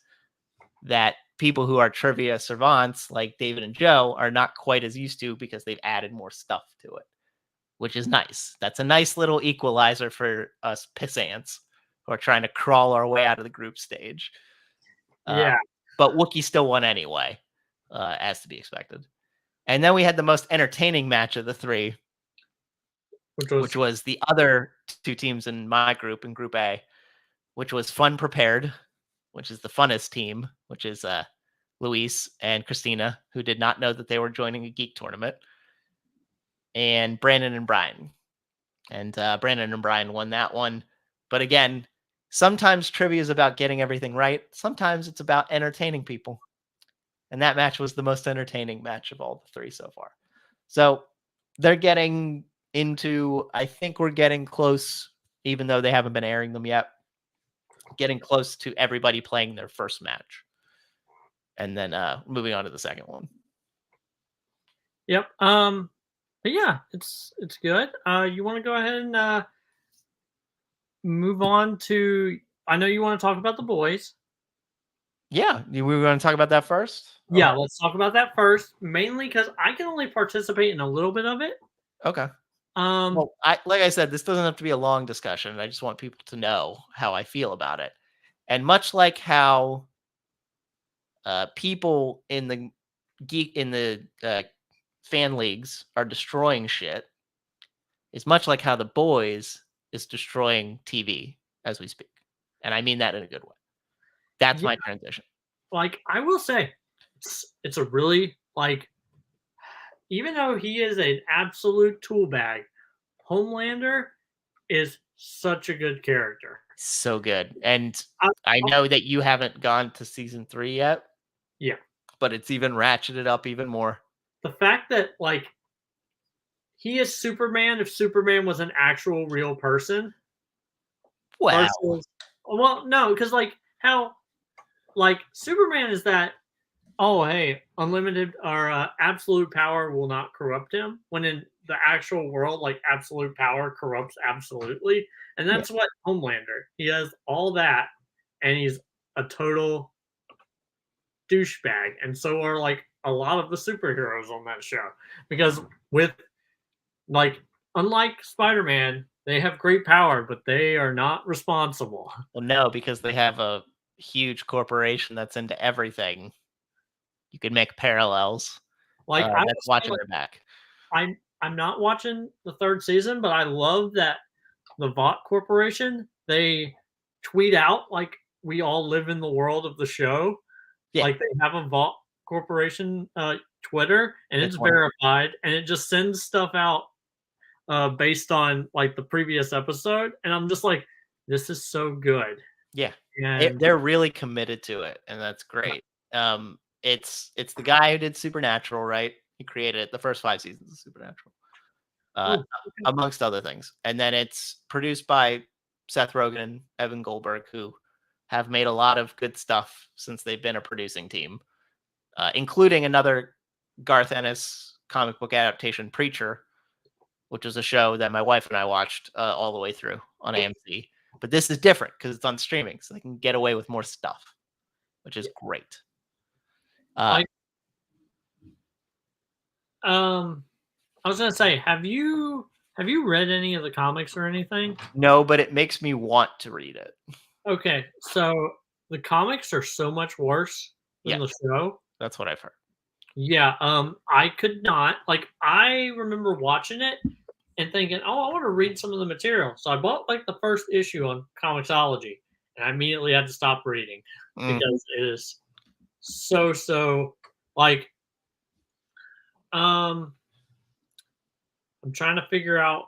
that people who are trivia savants like David and Joe are not quite as used to because they've added more stuff to it, which is nice. That's a nice little equalizer for us pissants who are trying to crawl our way out of the group stage. Yeah. But Wookiee still won anyway, as to be expected. And then we had the most entertaining match of the three, which was the other two teams in my group, in Group A, which was Fun Prepared, which is the funnest team, which is Luis and Christina, who did not know that they were joining a geek tournament, and Brandon and Brian. And Brandon and Brian won that one. But again, sometimes trivia is about getting everything right. Sometimes it's about entertaining people. And that match was the most entertaining match of all the three so far. So they're getting into, I think we're getting close, even though they haven't been airing them yet, getting close to everybody playing their first match. And then moving on to the second one. Yep. But yeah, it's good. You want to go ahead and move on to, I know you want to talk about the boys. Yeah, we were going to talk about that first? Yeah, let's talk about that first, mainly because I can only participate in a little bit of it. Okay. Well, like I said, this doesn't have to be a long discussion. I just want people to know how I feel about it. And much like how people in the fan leagues are destroying shit, is much like how the boys is destroying TV as we speak. And I mean that in a good way. That's my transition. Like, I will say, it's a really, like, even though he is an absolute tool bag, Homelander is such a good character. So good. And I know that you haven't gone to season 3 yet. Yeah. But it's even ratcheted up even more. The fact that, like, he is Superman if Superman was an actual real person. Wow. Well, no, because, like, how, like, Superman is that, oh, hey, unlimited or absolute power will not corrupt him. When in the actual world, like, absolute power corrupts absolutely. And that's what Homelander, he has all that, and he's a total douchebag. And so are, like, a lot of the superheroes on that show. Because with, like, unlike Spider-Man, they have great power, but they are not responsible. Well, no, because they have a huge corporation that's into everything. You could make parallels. Like, that's watching their back. I'm not watching the third season, but I love that the Vought Corporation, they tweet out like we all live in the world of the show. Yeah. Like, they have a Vought Corporation Twitter, and it's verified, and it just sends stuff out based on, like, the previous episode, and I'm just like, this is so good. Yeah, and they're really committed to it, and that's great. It's the guy who did Supernatural, right? He created the first 5 seasons of Supernatural, amongst other things. And then it's produced by Seth Rogen and Evan Goldberg, who have made a lot of good stuff since they've been a producing team, including another Garth Ennis comic book adaptation, Preacher, which is a show that my wife and I watched all the way through on AMC. But this is different because it's on streaming, so they can get away with more stuff, which is great. I was gonna say, have you read any of the comics or anything? No, but it makes me want to read it. Okay, so the comics are so much worse than the show. That's what I've heard. Yeah, I could not. Like, I remember watching it and thinking, oh, I want to read some of the material. So I bought, like, the first issue on Comixology, and I immediately had to stop reading because it is so, like, I'm trying to figure out,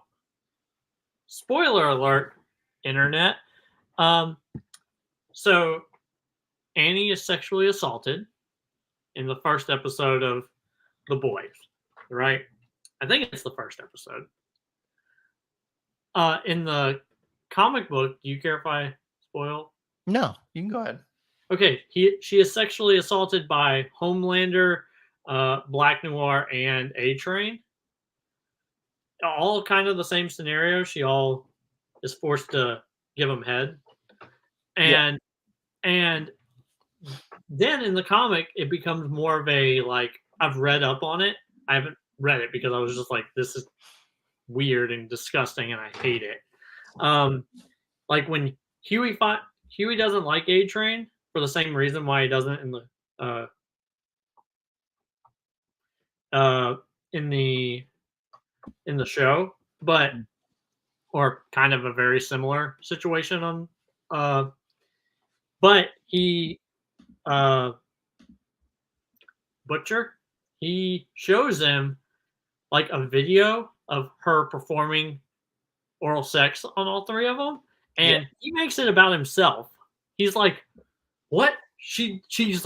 spoiler alert, internet. So Annie is sexually assaulted in the first episode of The Boys, right? I think it's the first episode. In the comic book, do you care if I spoil? No, you can go ahead. Okay, she is sexually assaulted by Homelander, Black Noir, and A-Train. All kind of the same scenario. She all is forced to give him head, Yeah. and then in the comic it becomes more of a like I've read up on it. I haven't read it because I was just like this is weird and disgusting and I hate it. Like when Huey doesn't like A Train for the same reason why he doesn't uh uh in the in the show, but or kind of a very similar situation on uh but he uh Butcher he shows him like a video of her performing oral sex on all three of them, Yeah. and he makes it about himself. He's like, "What? She she's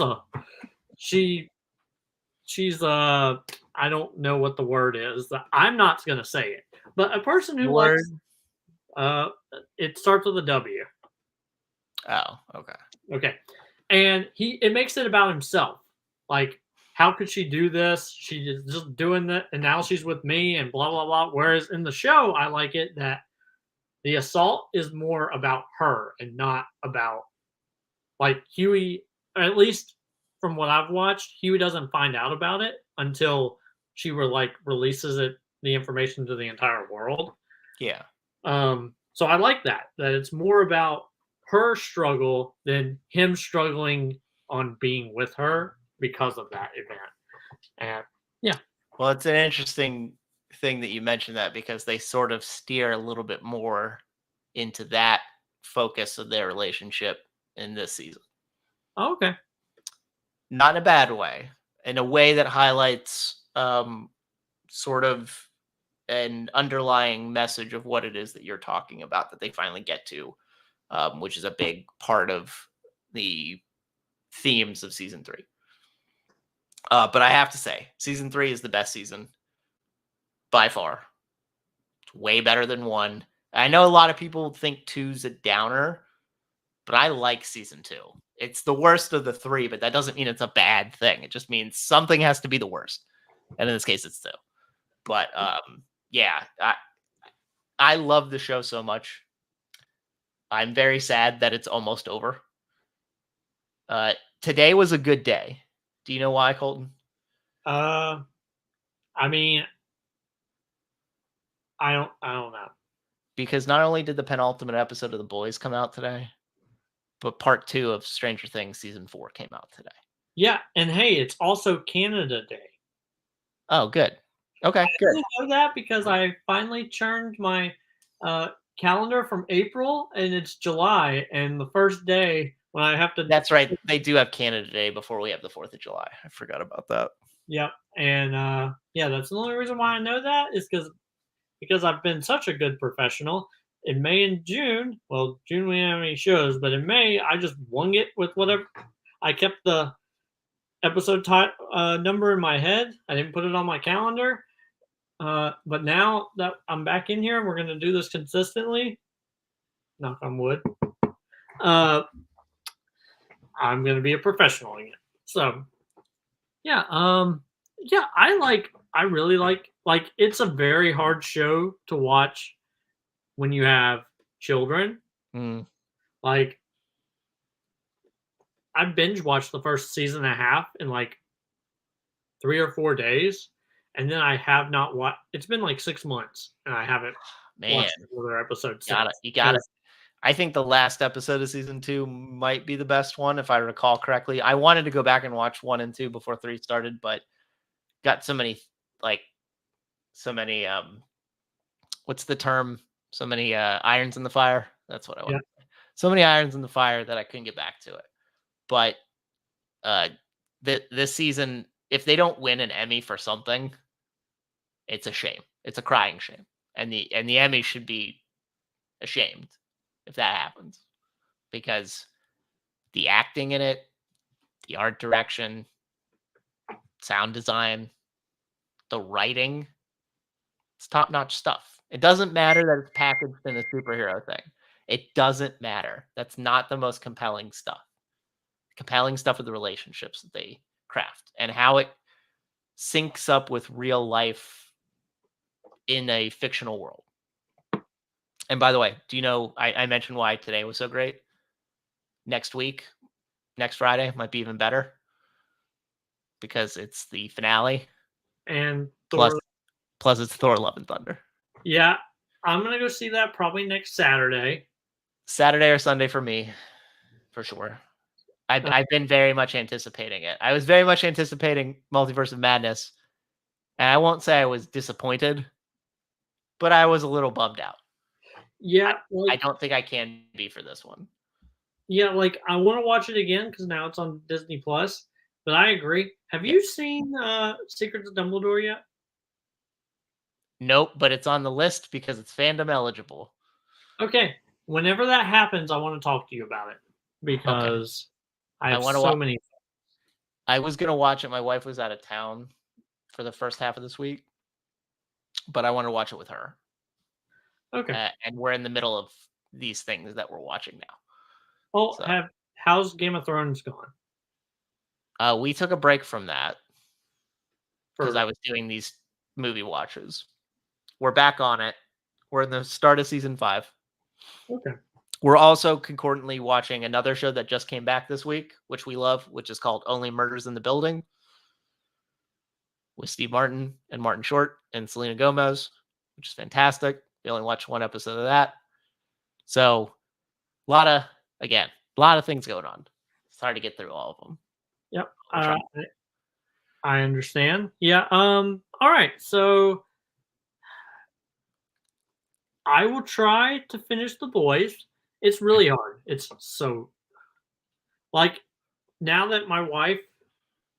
I don't know what the word is. I'm not gonna say it, but a person who likes Word. uh, it starts with a W. Oh, okay. Okay, and it makes it about himself. Like, how could she do this? She is just doing that, and now she's with me, and blah blah blah. Whereas in the show, I like it that the assault is more about her and not about like Huey. Or at least from what I've watched, Huey doesn't find out about it until she were like releases the information to the entire world. Yeah. So I like that it's more about her struggle than him struggling on being with her because of that event. And yeah, Well, it's an interesting thing that you mentioned that because they sort of steer a little bit more into that focus of their relationship in this season. oh, okay, Not in a bad way, in a way that highlights sort of an underlying message of what it is that you're talking about that they finally get to, which is a big part of the themes of season 3. But I have to say, season 3 is the best season by far. It's way better than 1. I know a lot of people think 2's a downer, but I like season 2. It's the worst of the 3, but that doesn't mean it's a bad thing. It just means something has to be the worst. And in this case, it's 2. But yeah, I love the show so much. I'm very sad that it's almost over. Today was a good day. Do you know why, Colton? I mean, I don't know. Because not only did the penultimate episode of The Boys come out today, but part 2 of Stranger Things season 4 came out today. Yeah, and hey, it's also Canada Day. Oh, good. Okay, I good. only know that because I finally turned my calendar from April and it's July, and the first day when I have to. That's right. They do have Canada Day before we have the 4th of July. I forgot about that. Yep, and yeah, that's the only reason why I know that is because I've been such a good professional. In May and June, well, June we didn't have any shows, but in May I just wung it with whatever. I kept the episode number in my head. I didn't put it on my calendar. But now that I'm back in here, we're going to do this consistently. Knock on wood. Uh, I'm going to be a professional again. So, yeah. Yeah. I really like. It's a very hard show to watch when you have children. Mm. Like, I binge watched the first season and a half in like 3 or 4 days, and then I have not watched. It's been like 6 months, and I haven't Man, watched another episode got it. since. You got it. I think the last episode of season 2 might be the best one, if I recall correctly. I wanted to go back and watch 1 and 2 before 3 started, but got so many, what's the term? So many irons in the fire. That's what I want. Yeah. So many irons in the fire that I couldn't get back to it. But this season, if they don't win an Emmy for something, it's a shame. It's a crying shame. And the Emmy should be ashamed if that happens, because the acting in it, the art direction, sound design, the writing, it's top-notch stuff. It doesn't matter that it's packaged in a superhero thing. It doesn't matter. That's not the most compelling stuff. Compelling stuff are the relationships that they craft and how it syncs up with real life in a fictional world. And by the way, do you know I mentioned why today was so great? Next week, next Friday might be even better because it's the finale. And Plus, Thor. plus it's Thor: Love and Thunder. Yeah, I'm gonna go see that probably next Saturday. Saturday or Sunday for me, for sure. Uh, I've been very much anticipating it. I was very much anticipating Multiverse of Madness, and I won't say I was disappointed, but I was a little bummed out. yeah, I like don't think I can be for this one. yeah, like I want to watch it again because now it's on Disney Plus. But I agree. Have Yeah. you seen Secrets of Dumbledore yet? Nope, but it's on the list because it's fandom eligible. Okay, whenever that happens, I want to talk to you about it Okay. because I I have want to so watch. many. I was gonna watch it. My wife was out of town for the first half of this week, but I want to watch it with her. Okay. And we're in the middle of these things that we're watching now. Oh, So how's Game of Thrones gone? we took a break from that because For I was doing these movie watches. We're back on it. We're in the start of season 5. okay. We're also concurrently watching another show that just came back this week, which we love, which is called Only Murders in the Building with Steve Martin and Martin Short and Selena Gomez, which is fantastic. We only watched one episode of that. So a lot of things going on. It's hard to get through all of them. Yep. We'll try. I understand. Yeah. All right. So I will try to finish The Boys. It's really hard. It's so like now that my wife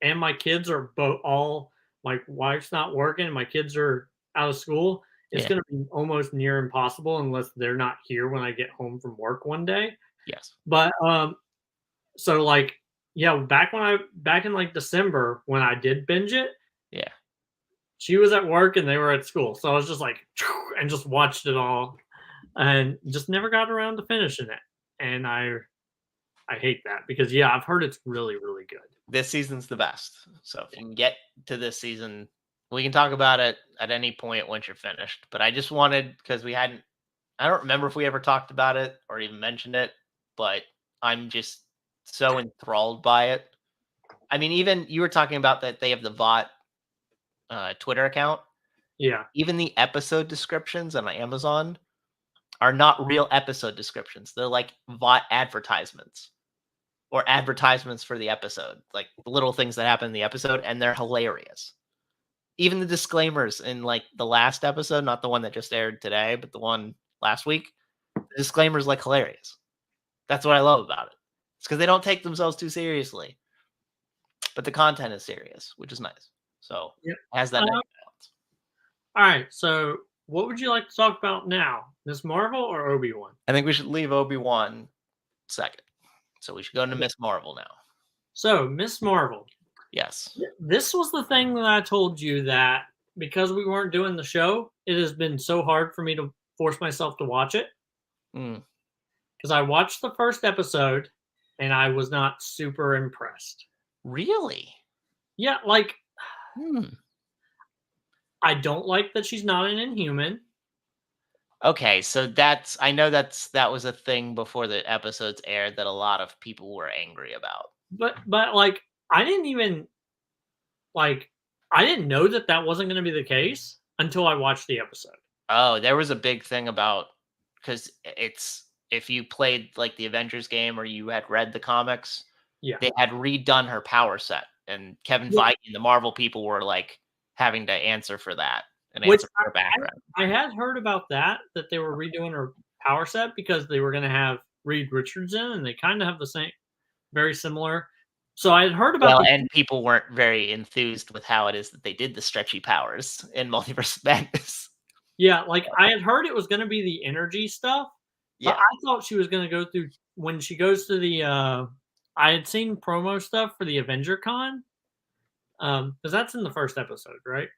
and my kids are both all my wife's not working, my kids are out of school. It's Yeah. gonna be almost near impossible unless they're not here when I get home from work one day. Yes. But so like yeah, back in like December when I did binge it, Yeah. she was at work and they were at school. So I was just like and just watched it all and just never got around to finishing it. And I hate that because yeah, I've heard it's really, really good. This season's the best. So if you can get to this season, we can talk about it at any point once you're finished. But I just wanted because I don't remember if we ever talked about it or even mentioned it, but I'm just so enthralled by it. I mean, even you were talking about that they have the VOT Twitter account. Yeah. Even the episode descriptions on Amazon are not real episode descriptions. They're like VOT advertisements or advertisements for the episode, like little things that happen in the episode, and they're hilarious. Even the disclaimers in like the last episode, not the one that just aired today, but the one last week, the disclaimers like hilarious. That's what I love about it. It's because they don't take themselves too seriously, but the content is serious, which is nice. So Yep. it has that nice balance. All right. So what would you like to talk about now? Miss Marvel or Obi-Wan? I think we should leave Obi-Wan second. So we should go into Miss Marvel now. So Miss Marvel. Yes. This was the thing that I told you that because we weren't doing the show, it has been so hard for me to force myself to watch it. Mm. Because I watched the first episode and I was not super impressed. Really? Yeah, like Hmm. I don't like that she's not an Inhuman. Okay, so I know that was a thing before the episodes aired that a lot of people were angry about. But like I didn't even like I didn't know that that wasn't going to be the case until I watched the episode. Oh, there was a big thing about because it's if you played like the Avengers game or you had read the comics, Yeah. they had redone her power set, and Kevin Yeah. Feige and the Marvel people were like having to answer for that and Which answer for her background. I had heard about that they were redoing her power set because they were going to have Reed Richards in, and they kind of have the same, very similar. So I had heard about Well, and people weren't very enthused with how it is that they did the stretchy powers in Multiverse of Madness. yeah, like I had heard it was going to be the energy stuff, but Yeah. I thought she was going to go through when she goes to the. I had seen promo stuff for the Avenger Con, because that's in the first episode, right?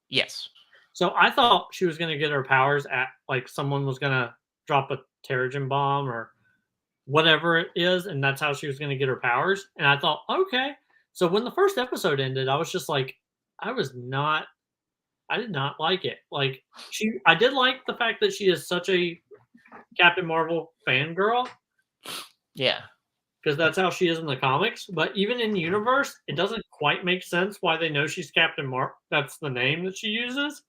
Yes. So I thought she was going to get her powers at like someone was going to drop a Terrigen bomb or whatever it is, and that's how she was going to get her powers. And I thought, okay. So when the first episode ended, I was just like, I I did not like it. Like I did like the fact that she is such a Captain Marvel fangirl Yeah. because that's how she is in the comics. But even in universe, it doesn't quite make sense why they know she's Captain Marvel. That's the name that she uses.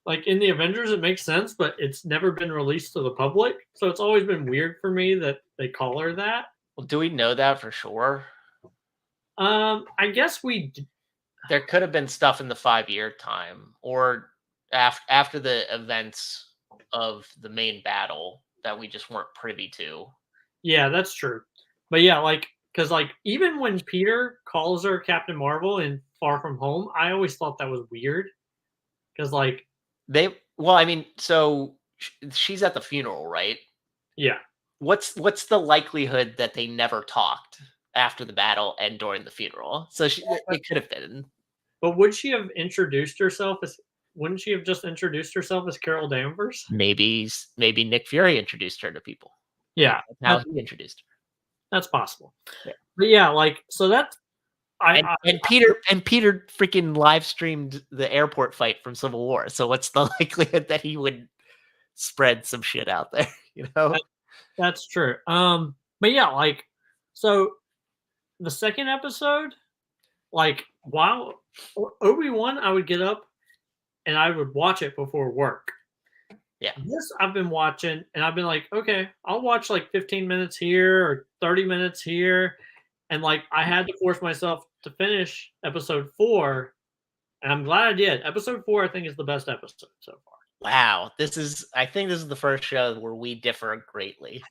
Like in the Avengers, it makes sense, but it's never been released to the public. So it's always been weird for me that they call her that. Well, do we know that for sure? I guess there could have been stuff in the 5-year time or after the events of the main battle that we just weren't privy to. Yeah, that's true. But yeah, like because like even when Peter calls her Captain Marvel in Far From Home, I always thought that was weird because like I mean, so she's at the funeral, right? yeah. What's the likelihood that they never talked after the battle and during the funeral? So it could have been. But would she have introduced herself as? Wouldn't she have just introduced herself as Carol Danvers? Maybe Nick Fury introduced her to people. Yeah, that's how he introduced her. That's possible. Yeah. But yeah, like so that's Peter freaking live streamed the airport fight from Civil War. So what's the likelihood that he would spread some shit out there? You know, that's true. But yeah, like so the second episode, like while Obi-Wan, I would get up and I would watch it before work. Yeah. This I've been watching and I've been like, okay, I'll watch like 15 minutes here or 30 minutes here. And like I had to force myself to finish episode 4. And I'm glad I did. Episode 4, I think, is the best episode so far. Wow. I think this is the first show where we differ greatly.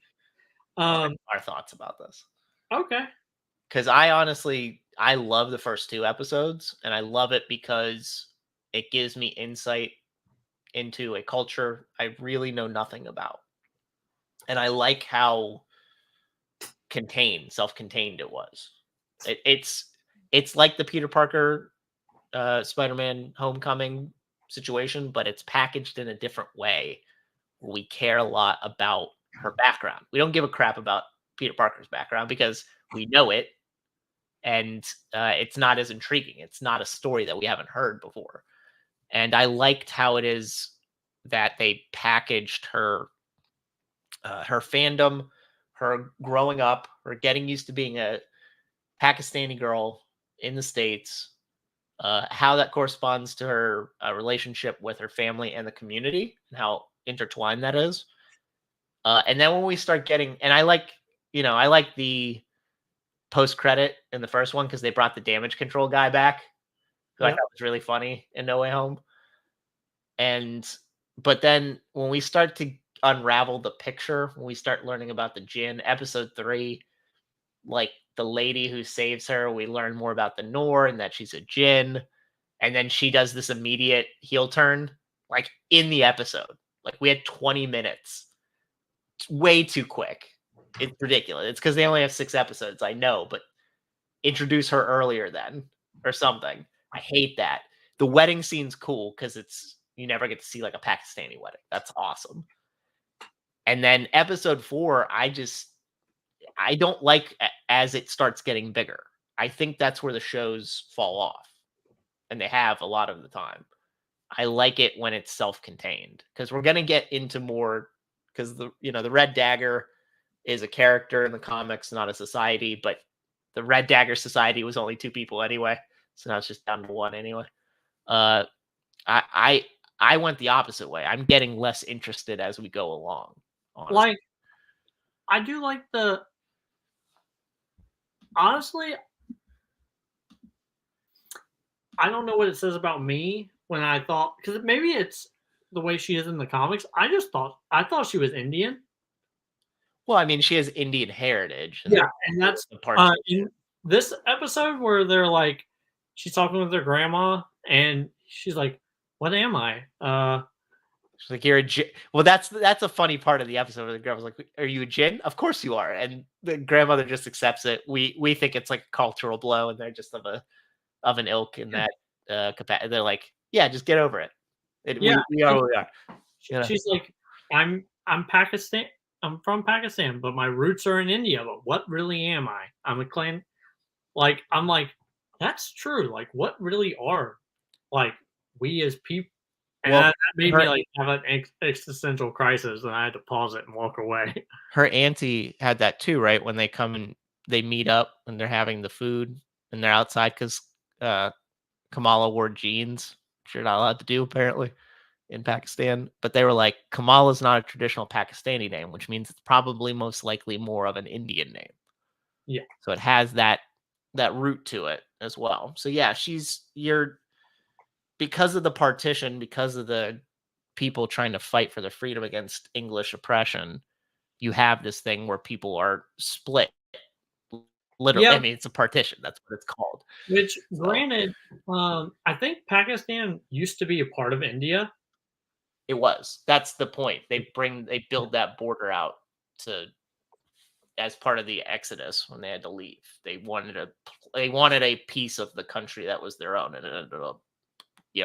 Our thoughts about this. Okay. Because I love the first 2 episodes, and I love it because it gives me insight into a culture I really know nothing about. And I like how self-contained it was. It's like the Peter Parker Spider-Man Homecoming situation, but it's packaged in a different way where we care a lot about her background. We don't give a crap about Peter Parker's background because we know it, and it's not as intriguing. It's not a story that we haven't heard before. And I liked how it is that they packaged her fandom, her growing up, her getting used to being a Pakistani girl in the States, how that corresponds to her relationship with her family and the community, and how intertwined that is. And then when we start getting, and I like the post credit in the first one because they brought the damage control guy back, who I thought was really funny in No Way Home. But then when we start to unravel the picture, when we start learning about the Jinn, episode 3, like the lady who saves her, we learn more about the Noor and that she's a Jinn, and then she does this immediate heel turn, like in the episode. Like we had 20 minutes, it's way too quick. It's ridiculous. It's because they only have 6 episodes, I know, but introduce her earlier then or something. I hate that. The wedding scene's cool because you never get to see like a Pakistani wedding. That's awesome. And then episode 4, I don't like as it starts getting bigger. I think that's where the shows fall off, and they have a lot of the time. I like it when it's self-contained because we're gonna get into more because the Red Dagger is a character in the comics, not a society, but the Red Dagger Society was only 2 people anyway, so now it's just down to 1 anyway. I went the opposite way. I'm getting less interested as we go along. Honestly. Like, I do like honestly, I don't know what it says about me when I thought, because maybe it's the way she is in the comics. I thought she was Indian. Well, I mean, she has Indian heritage. Yeah, and that's the part in this episode where they're like, she's talking with her grandma, and she's like, "What am I?" She's like, "You're a Jinn." Well, that's a funny part of the episode where the grandma's like, "Are you a Jinn?" Of course you are, and the grandmother just accepts it. We think it's like a cultural blow, and they're just of an ilk in that capacity. They're like, "Yeah, just get over it." We are what we are. She's like, "I'm Pakistan. I'm from Pakistan, but my roots are in India. But what really am I? I'm a clan." Like, I'm like, that's true. Like, what really are like we as people, and Well, that made her me like have an existential crisis, and I had to pause it and walk away. her auntie had that too, right? When they come and they meet up and they're having the food and they're outside because Kamala wore jeans, which you're not allowed to do apparently in Pakistan. But they were like, Kamala is not a traditional Pakistani name, which means it's probably most likely more of an Indian name. Yeah. So it has that root to it as well. So yeah, you're because of the partition, because of the people trying to fight for their freedom against English oppression, you have this thing where people are split. Literally, I Yeah, mean, it's a partition. That's what it's called. which So granted, I think Pakistan used to be a part of India. it was. That's the point. They build that border out to as part of the exodus when they had to leave. They wanted a piece of the country that was their own, and it ended up,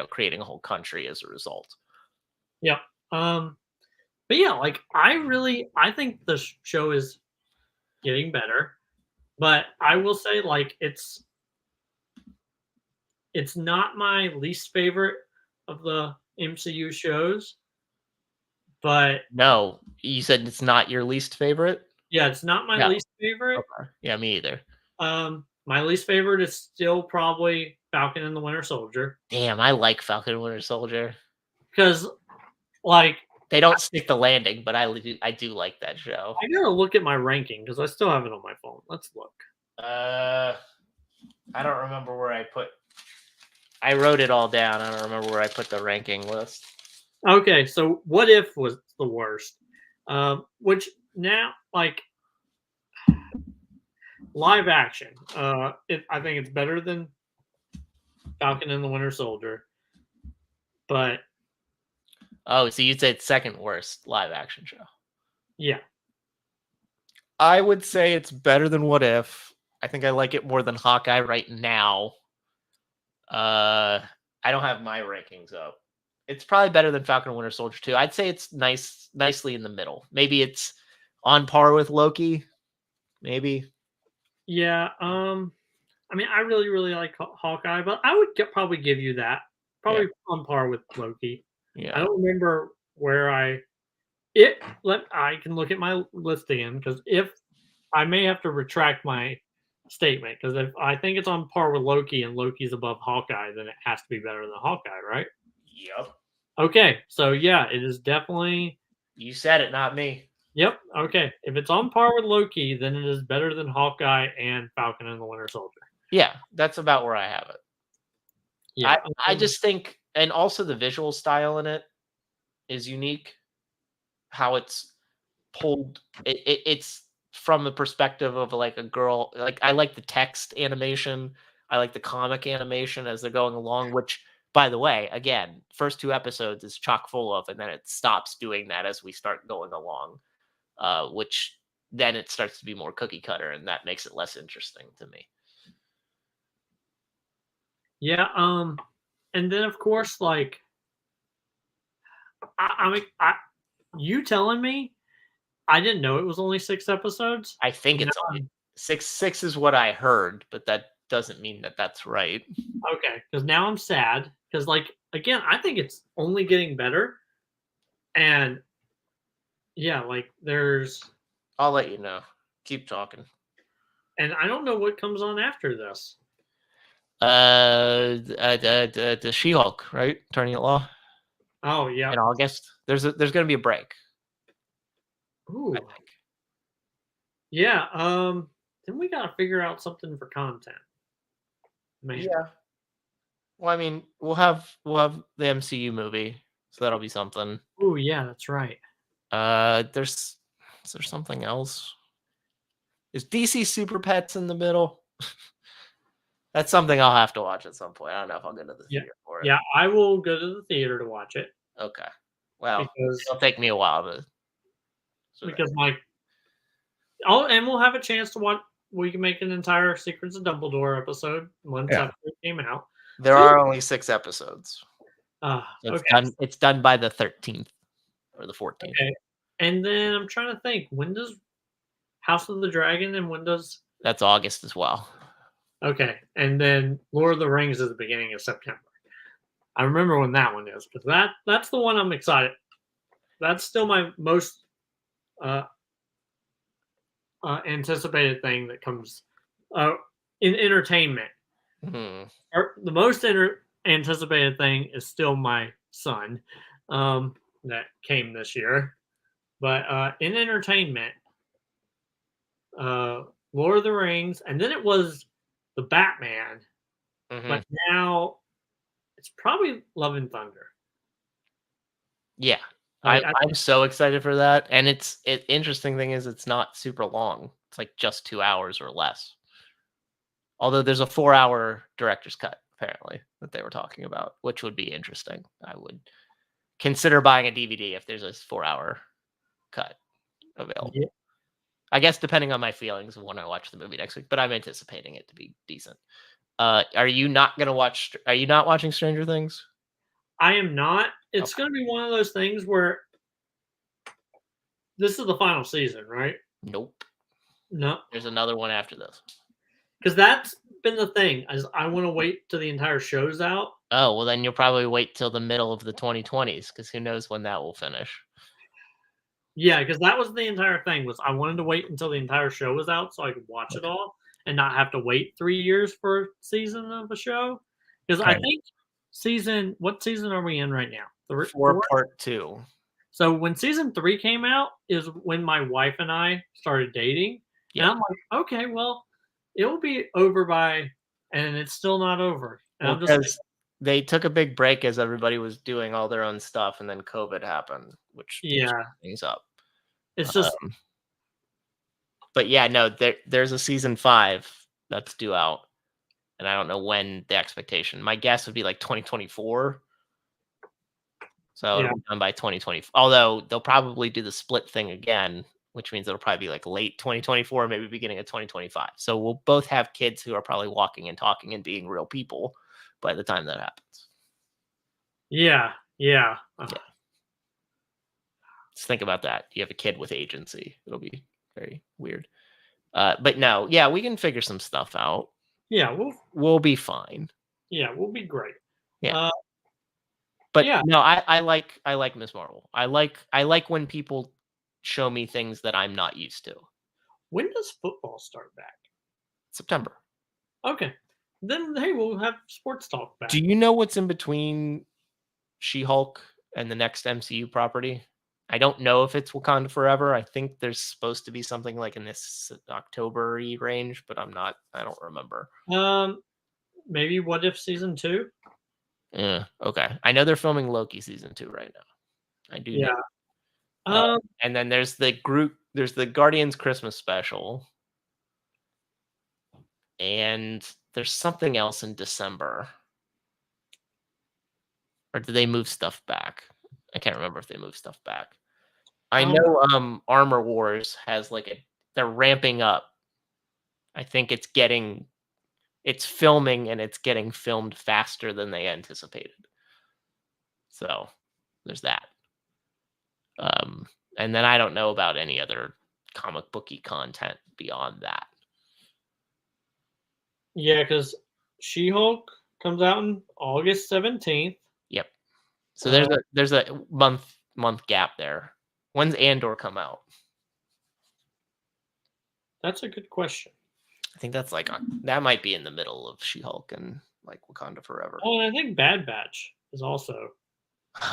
creating a whole country as a result. Yeah. But yeah, like I think the show is getting better, but I will say like it's not my least favorite of the MCU shows, but No, you said it's not your least favorite? yeah, it's not my No. least favorite. Okay. Yeah, me either. My least favorite is still probably Falcon and the Winter Soldier Damn, I like Falcon and Winter Soldier. because like They don't stick the landing, but I do like that show. I gotta look at my ranking because I still have it on my phone. Let's look. I don't remember where I wrote it all down. I don't remember where I put the ranking list. Okay, so What If was the worst, which now like live action. I think it's better than Falcon and the Winter Soldier, but Oh, so you'd say it's second worst live action show. yeah, I would say it's better than What If. I think I like it more than Hawkeye right now. I don't have my rankings up. It's probably better than Falcon and Winter Soldier too. I'd say it's nicely in the middle. Maybe it's on par with Loki. Maybe. yeah. I mean, I really like Hawkeye, but I would probably give you that. Probably on par with Loki. Yeah. I don't remember where I can look at my list again because if I may have to retract my statement because if I think it's on par with Loki and Loki's above Hawkeye, then it has to be better than Hawkeye, right? Yep. Okay, so yeah, it is definitely. You said it, not me. Yep. Okay, if it's on par with Loki, then it is better than Hawkeye and Falcon and the Winter Soldier. Yeah, that's about where I have it. Yeah, I just think, and also the visual style in it is unique. How it's pulled, it's from the perspective of like a girl. Like I like the text animation, I like the comic animation as they're going along. Which, by the way, again, first 2 episodes is chock full of, and then it stops doing that as we start going along. Which then it starts to be more cookie cutter, and that makes it less interesting to me. yeah. And then of course, like, you telling me I didn't know it was only 6 episodes. I think it's only six is what I heard, but that doesn't mean that that's right. Okay, because now I'm sad because, like, again, I think it's only getting better, and yeah, like there's, I'll let you know. Keep talking. and I don't know what comes on after this. The She-Hulk, right? Attorney at Law Oh yeah. in August. There's going to be a break. Ooh. I think. Yeah. Then we gotta figure out something for content. Man. Yeah. Well, I mean, we'll have the MCU movie, so that'll be something. Oh yeah, that's right. Is there something else? Is DC Super Pets in the middle? That's something I'll have to watch at some point. I don't know if I'll go to the theater for it. Yeah, I will go to the theater to watch it. Okay. Well, because it'll take me a while, but and we'll have a chance to watch. We can make an entire Secrets of Dumbledore episode once after it came out. There are only 6 episodes. It's done by the 13th or the 14th. Okay. And then I'm trying to think, when does House of the Dragon and when does That's August as well. Okay. And then Lord of the Rings is the beginning of September. I remember when that one is because that's the one I'm excited. That's still my most uh, anticipated thing that comes uh, in entertainment. Hmm. The most anticipated thing is still my son that came this year. But in entertainment, Lord of the Rings, and then it was the Batman, Hmm. but now it's probably Love and Thunder. Yeah, Like, I'm so excited for that, and interesting thing is it's not super long. It's like just 2 hours or less. Although there's a 4-hour director's cut apparently that they were talking about, which would be interesting. I would consider buying a DVD if there's a 4-hour cut yeah, available. I guess depending on my feelings of when I watch the movie next week, but I'm anticipating it to be decent. Are you not gonna watch? Are you not watching Stranger Things? I am not. It's Okay. going to be one of those things where this is the final season, right? Nope. No, There's another one after this. because that's been the thing. Is I want to wait till the entire show's out. Oh, well, then you'll probably wait till the middle of the 2020s because who knows when that will finish. Yeah, because that was the entire thing. Was I wanted to wait until the entire show was out so I could watch it Okay. all and not have to wait 3 years for a season of a show. Because I Right. think what season are we in right now? For Four. part two. So when season 3 came out is when my wife and I started dating, and Yep. I'm like, okay, well, it will be over by, and it's still not over, and Well, I'm just like, because they took a big break as everybody was doing all their own stuff, and then COVID happened, which yeah, screwed things up. it's just Um, but yeah, no, there's a season 5 that's due out, and I don't know when the expectation. My guess would be like 2024. So yeah, it'll be done by 2020. Although they'll probably do the split thing again, which means it'll probably be like late 2024, maybe beginning of 2025. So we'll both have kids who are probably walking and talking and being real people by the time that happens. yeah, yeah. Yeah. Just think about that. You have a kid with agency. It'll be very weird. But no, yeah, we can figure some stuff out. Yeah, We'll be fine. we'll be great. Yeah. Uh, But yeah. no, I like Miss Marvel. I like when people show me things that I'm not used to. When does football start back? September. Okay, then hey, we'll have sports talk Do back. you know what's in between She-Hulk and the next MCU property? I don't know if it's Wakanda Forever. I think there's supposed to be something like in this October-y range, but I don't remember. Maybe What If season 2? Yeah, okay. I know they're filming Loki season 2 right now. I do know. Yeah. Uh, Um, and then there's the Guardians Christmas special, and there's something else in December. Or did they move stuff back? I can't remember if they moved stuff back. I um, know Armor Wars has they're ramping up. I think it's filming and it's getting filmed faster than they anticipated. So there's that. And then I don't know about any other comic booky content beyond that. yeah, because She-Hulk comes out on August 17th. Yep. So Uh, there's a month gap there. When's Andor come out? that's a good question. I think that's that might be in the middle of She-Hulk and like Wakanda Forever. Oh, and I think Bad Batch is also.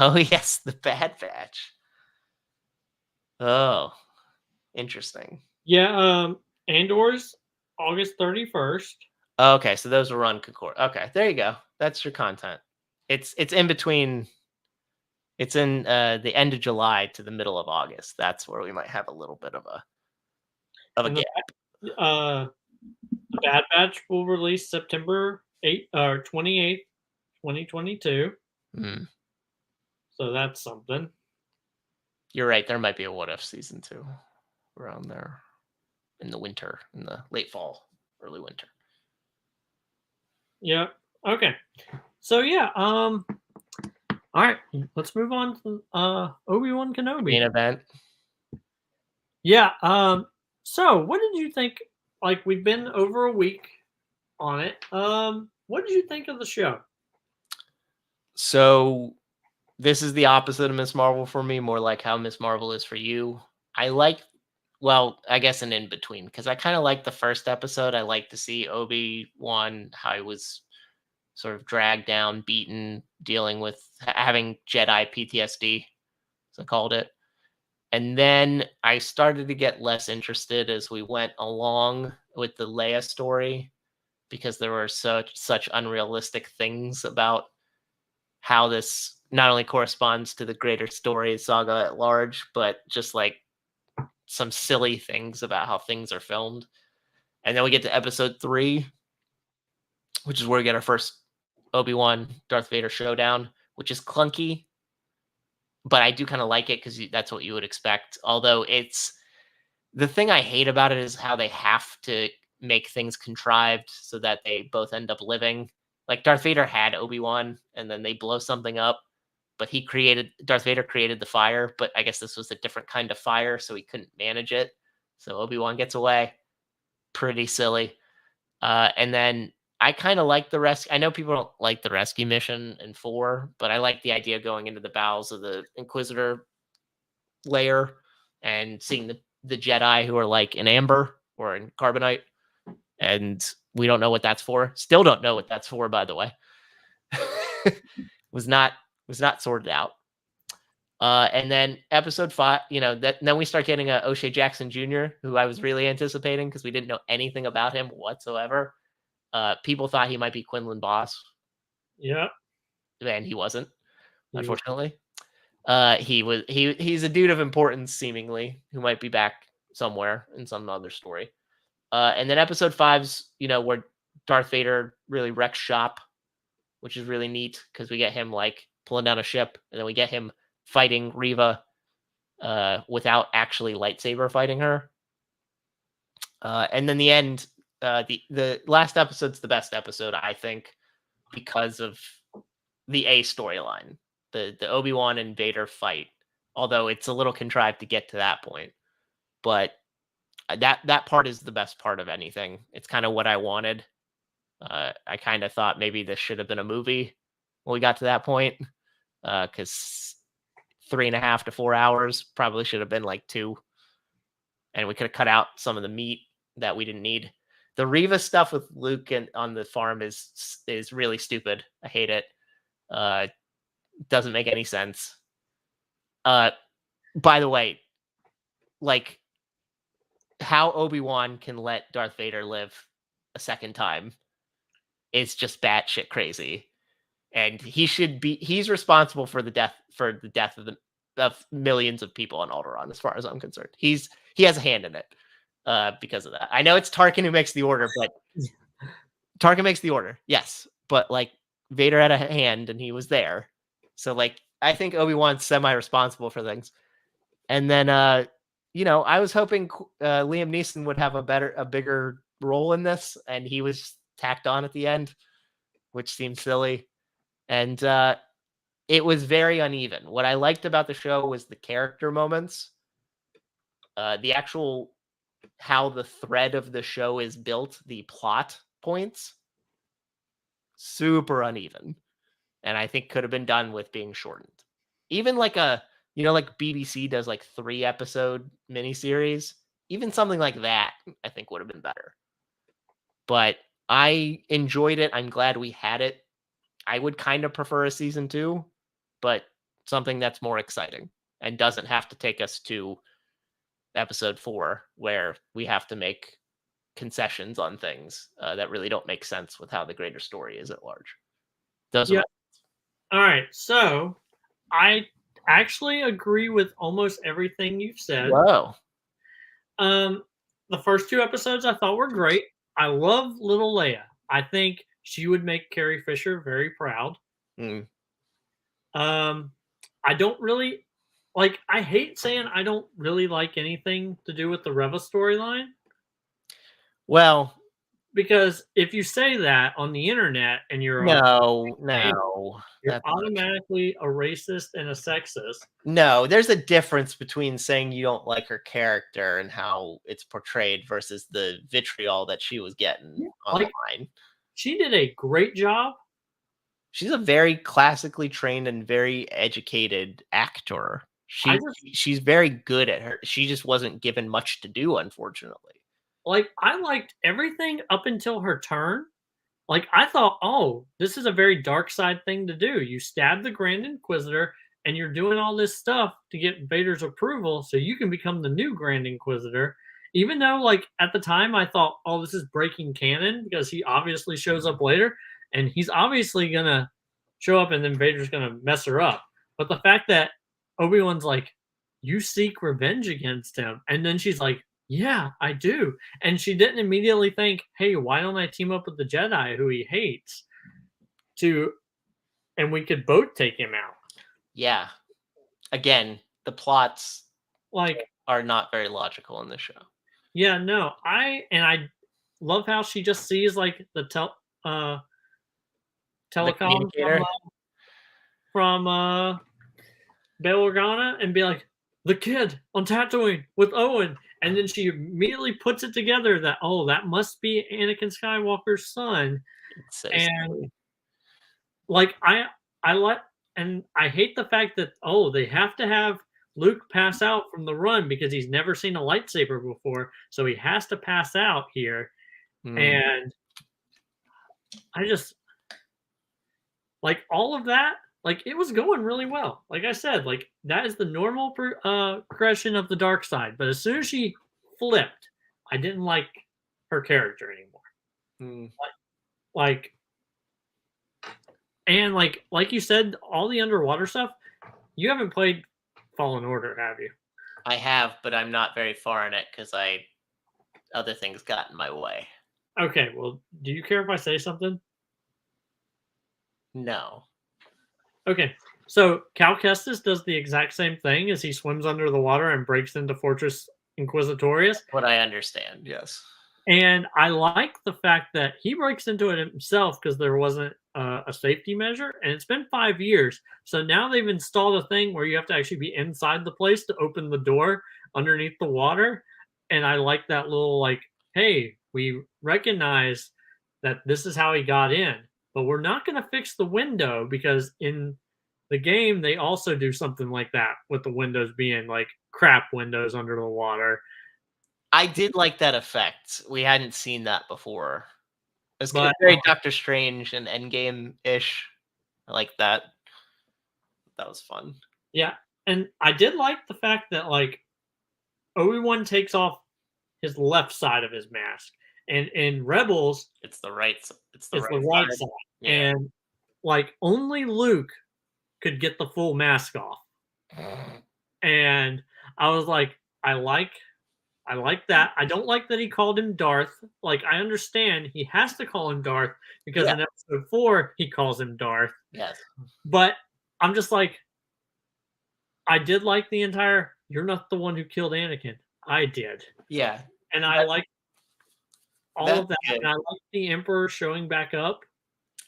Oh yes, the Bad Batch. Oh, interesting. Yeah, Andor's August 31st. Okay, so those will run concord. Okay, there you go. That's your content. It's in between. It's in the end of July to the middle of August. That's where we might have a little bit of a And gap. the Bad Batch will release September 28th, 2022. Mm, So that's something. you're right. There might be a What If season 2 around there in the winter, in the late fall, early winter. Yeah. Okay. So yeah, all right, let's move on to Obi-Wan Kenobi. Main event. Yeah, so what did you think? Like, we've been over a week on it. What did you think of the show? So this is the opposite of Miss Marvel for me, more like how Miss Marvel is for you. I like, well, I guess an in between, because I kind of like the first episode. I like to see Obi-Wan, how he was sort of dragged down, beaten, dealing with having Jedi PTSD, as I called it. And then I started to get less interested as we went along with the Leia story, because there were such unrealistic things about how this not only corresponds to the greater story saga at large, but just like some silly things about how things are filmed. And then we get to episode 3, which is where we get our first Obi-Wan Darth Vader showdown, which is clunky, but I do kind of like it because that's what you would expect. Although it's, the thing I hate about it is how they have to make things contrived so that they both end up living. Like Darth Vader had Obi-Wan, and then they blow something up, but Darth Vader created the fire, but I guess this was a different kind of fire, so he couldn't manage it. So Obi-Wan gets away. Pretty silly. And then I kind of like the rescue. I know people don't like the rescue mission in 4, but I like the idea of going into the bowels of the Inquisitor layer and seeing the Jedi who are like in amber or in carbonite. And we don't know what that's for. Still don't know what that's for, by the way. was not sorted out. And then episode 5, then we start getting a O'Shea Jackson Jr., who I was really anticipating because we didn't know anything about him whatsoever. People thought he might be Quinlan Boss. Yeah. And he wasn't, unfortunately. He's a dude of importance, seemingly, who might be back somewhere in some other story. And then episode 5's, where Darth Vader really wrecks shop, which is really neat because we get him like pulling down a ship, and then we get him fighting Reva without actually lightsaber fighting her. And then the end, the last episode's the best episode, I think, because of the A storyline, the Obi-Wan and Vader fight. Although it's a little contrived to get to that point, but that part is the best part of anything. It's kind of what I wanted. I kind of thought maybe this should have been a movie when we got to that point, because 3.5 to 4 hours probably should have been like 2, and we could have cut out some of the meat that we didn't need. The Reva stuff with Luke and on the farm is really stupid. I hate it. Doesn't make any sense. By the way, like how Obi-Wan can let Darth Vader live a second time is just batshit crazy. And he's responsible for the death of millions of people on Alderaan, as far as I'm concerned. He has a hand in it because of that. I know it's Tarkin who makes the order, but Tarkin makes the order, yes. But like Vader had a hand and he was there. So like I think Obi-Wan's semi-responsible for things. And then I was hoping Liam Neeson would have a bigger role in this, and he was tacked on at the end, which seemed silly. And it was very uneven. What I liked about the show was the character moments. The actual how the thread of the show is built, the plot points, super uneven. And I think could have been done with being shortened. Even like like BBC does like 3-episode miniseries. Even something like that, I think would have been better. But I enjoyed it. I'm glad we had it. I would kind of prefer a season 2, but something that's more exciting and doesn't have to take us to episode 4, where we have to make concessions on things that really don't make sense with how the greater story is at large. Those are all right. So I actually agree with almost everything you've said. Whoa. The first 2 episodes I thought were great. I love little Leia. I think she would make Carrie Fisher very proud. I don't really I hate saying I don't really like anything to do with the Reva storyline. Well, because if you say that on the internet and you're you're automatically a racist and a sexist. No, there's a difference between saying you don't like her character and how it's portrayed versus the vitriol that she was getting online. She did a great job, She's a very classically trained and very educated actor. She's very good at her. She just wasn't given much to do, unfortunately. Like, I liked everything up until her turn. Like, I thought, "Oh, this is a very dark side thing to do. You stab the Grand Inquisitor, and you're doing all this stuff to get Vader's approval so you can become the new Grand Inquisitor." Even though, like, at the time, I thought, "Oh, this is breaking canon," because he obviously shows up later, and he's obviously gonna show up, and then Vader's gonna mess her up. But the fact that Obi-Wan's like, "You seek revenge against him," and then she's like, "Yeah, I do." And she didn't immediately think, "Hey, why don't I team up with the Jedi who he hates and we could both take him out?" Yeah. Again, the plots Like, are not very logical in this show. yeah, no, I love how she just sees like the The telecom communicator. from Bail Organa and be like, "The kid on Tatooine with Owen," and then she immediately puts it together that, oh, that must be Anakin Skywalker's son. It's so And silly. like I like, and I hate the fact that, oh, they have to have Luke pass out from the run because he's never seen a lightsaber before, so he has to pass out here. Mm. And I just like all of that. Like, it was going really well. Like I said, like that is the normal progression of the dark side. But as soon as she flipped, I didn't like her character anymore. Mm. Like, and like you said, all the underwater stuff. You haven't played Fallen Order, have you? I have, but I'm not very far in it because other things got in my way. Okay, well, do you care if I say something? No. Okay, so Cal Kestis does the exact same thing as he swims under the water and breaks into Fortress Inquisitorius. What I understand, yes. And I like the fact that he breaks into it himself because there wasn't a safety measure. And it's been 5 years. So now they've installed a thing where you have to actually be inside the place to open the door underneath the water. And I like that little, like, hey, we recognize that this is how he got in, but we're not going to fix the window because in the game, they also do something like that with the windows being like crap windows under the water. I did like that effect. We hadn't seen that before. It's But very Doctor Strange and Endgame-ish. I like that. That was fun. yeah, and I did like the fact that like Obi-Wan takes off his left side of his mask, and in Rebels, It's the right. It's the it's the right right side. side, Yeah. and like only Luke could get the full mask off, and I was like, I like that. I don't like that he called him Darth. Like, I understand he has to call him Darth because Yeah. in episode 4 he calls him Darth, Yes. but I'm just like, I did like the entire, "You're not the one who killed Anakin. I did." Yeah. And I like all That's of that, good. and I like the Emperor showing back up.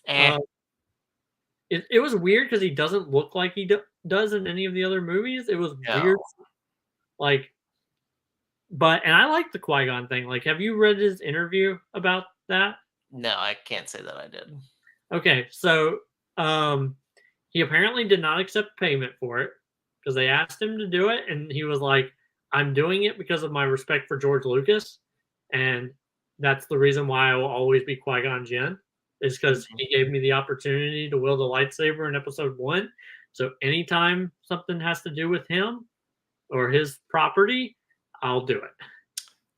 Eh. It was weird because he doesn't look like he does in any of the other movies. It was No. weird, like, but and I like the Qui-Gon thing. Like, have you read his interview about that? No, I can't say that I did. Okay, so he apparently did not accept payment for it because they asked him to do it, and he was like, "I'm doing it because of my respect for George Lucas, and that's the reason why I will always be Qui-Gon Jinn, is because he gave me the opportunity to wield a lightsaber in Episode 1. So anytime something has to do with him or his property, I'll do it.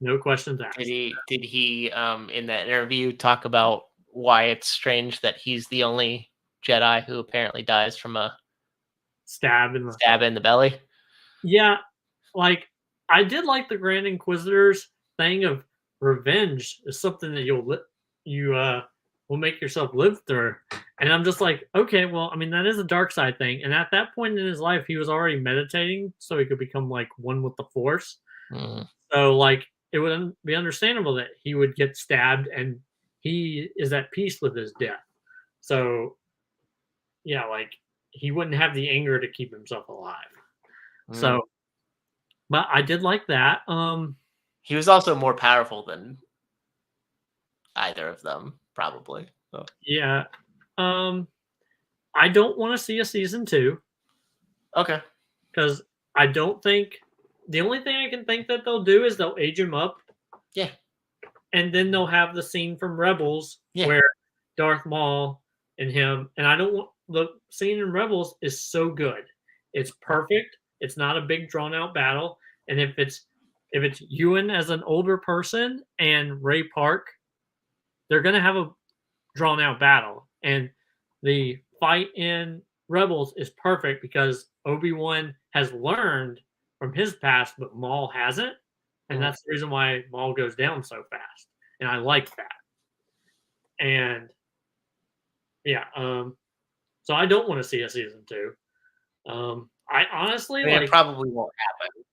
No questions asked." Did he in that interview talk about why it's strange that he's the only Jedi who apparently dies from a Stab in the stab in the belly? Yeah, like, I did like the Grand Inquisitor's thing of revenge is something that will make yourself live through, and I'm just like, "Okay, well, I mean, that is a dark side thing," and at that point in his life, he was already meditating so he could become, like, one with the Force. Mm. So, like, it would be understandable that he would get stabbed, and he is at peace with his death. So, yeah, like, he wouldn't have the anger to keep himself alive. Mm. So, but I did like that. He was also more powerful than either of them, probably. So. Yeah. I don't want to see a season 2 Okay. because I don't think the only thing I can think that they'll do is they'll age him up Yeah. and then they'll have the scene from Rebels Yeah. where Darth Maul and him, and I don't want the scene in Rebels is so good. It's perfect. It's not a big drawn out battle, and if it's Ewan as an older person and Ray Park, they're gonna have a drawn out battle, and the fight in Rebels is perfect because Obi-Wan has learned from his past, but Maul hasn't, and Mhm. that's the reason why Maul goes down so fast, and I like that. And yeah, so I don't want to see a season 2. I honestly I mean, it like, probably won't happen.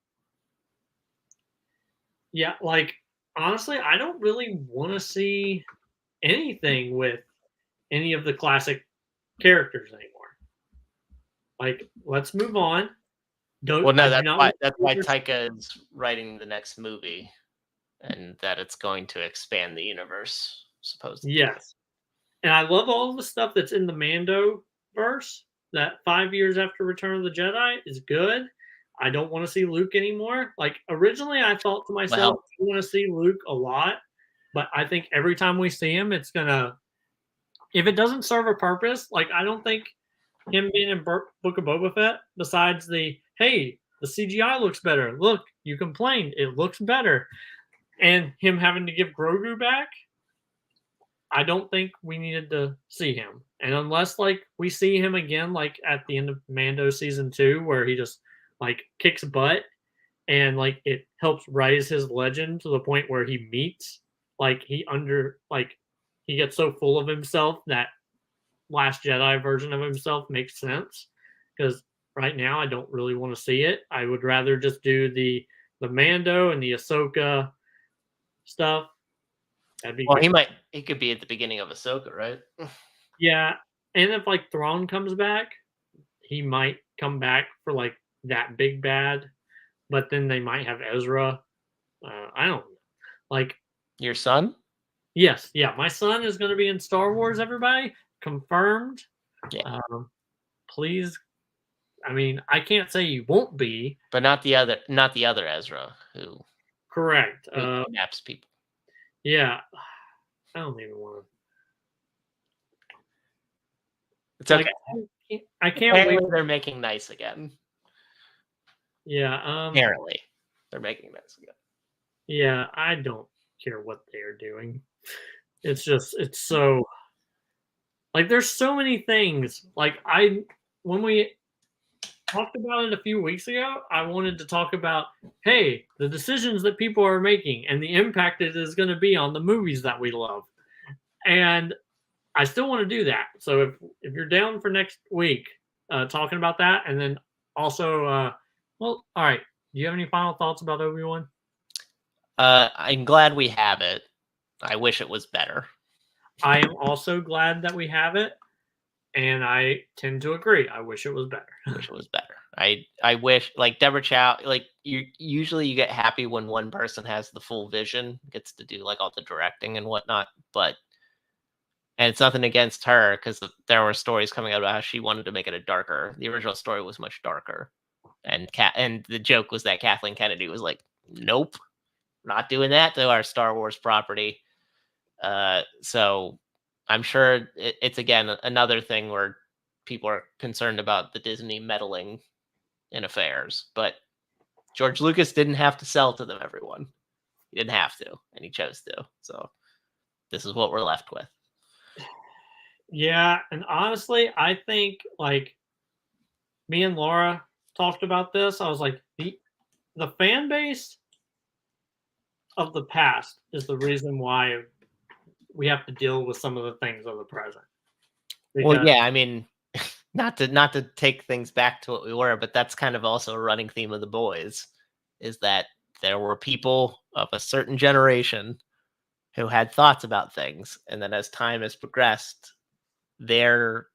yeah, like honestly, I don't really want to see anything with any of the classic characters anymore. Like, let's move on. Well, Don't no, I do not want that's to why see Taika is writing the next movie, and that it's going to expand the universe, supposedly. yes. And I love all the stuff that's in the Mando verse. That 5 years after Return of the Jedi is good. I don't want to see Luke anymore. Like originally, I thought to myself, Well, I want to see Luke a lot, but I think every time we see him, it's gonna. If it doesn't serve a purpose, like I don't think him being in Book of Boba Fett, besides the hey, the CGI looks better. Look, you complained, it looks better, and him having to give Grogu back, I don't think we needed to see him. And unless like we see him again, like at the end of Mando season 2, where he just like kicks butt and like it helps rise his legend to the point where he meets, like he gets so full of himself that Last Jedi version of himself makes sense. Because right now I don't really want to see it. I would rather just do the Mando and the Ahsoka stuff. That'd be well, good. he could be at the beginning of Ahsoka, right? Yeah, and if like Thrawn comes back, he might come back for like that big bad, but then they might have Ezra. I don't know. Like, Your son? yes, yeah, my son is going to be in Star Wars. Everybody confirmed. Yeah, Please, I mean, I can't say he won't be. but not the other Ezra Correct. who kidnaps people. Yeah, I don't even want It's to. okay. Like, I can't wait. Apparently, they're making nice again. Yeah. Apparently, they're making nice again. Yeah, I don't care what they are doing. It's just it's so like there's so many things. Like when we talked about it a few weeks ago, I wanted to talk about hey, the decisions that people are making and the impact it is going to be on the movies that we love. And I still want to do that. So if you're down for next week talking about that and then also well, all right. Do you have any final thoughts about Obi-Wan? I'm glad we have it. I wish it was better. I am also glad that we have it, and I tend to agree. I wish it was better. I wish it was better. I wish, like Deborah Chow, like you usually you get happy when one person has the full vision, gets to do like all the directing and whatnot. But and it's nothing against her because there were stories coming out about how she wanted to make it a darker. The original story was much darker, and the joke was that Kathleen Kennedy was like, "Nope, not doing that to our Star Wars property." So I'm sure it's again another thing where people are concerned about the Disney meddling in affairs, but George Lucas didn't have to sell to them, everyone. He didn't have to, and he chose to. So this is what we're left with. Yeah, and honestly, I think like me and Laura talked about this. I was like, the fan base of the past is the reason why we have to deal with some of the things of the present. Well, Because yeah, I mean, not to take things back to what we were, but that's kind of also a running theme of The Boys, is that there were people of a certain generation who had thoughts about things, and then as time has progressed, their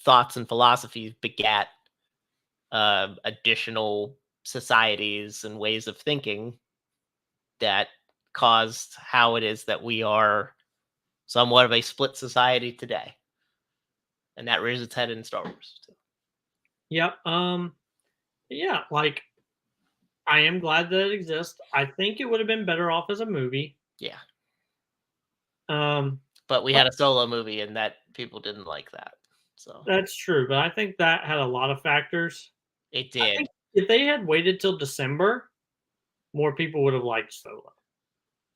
thoughts and philosophies begat additional societies and ways of thinking that caused how it is that we are somewhat of a split society today. and that rears its head in Star Wars too. Yep. Yeah, like I am glad that it exists. I think it would have been better off as a movie. Yeah, Um, but we had a solo movie, and that people didn't like that. So that's true, but I think that had a lot of factors. it I did. think if they had waited till December, more people would have liked Solo.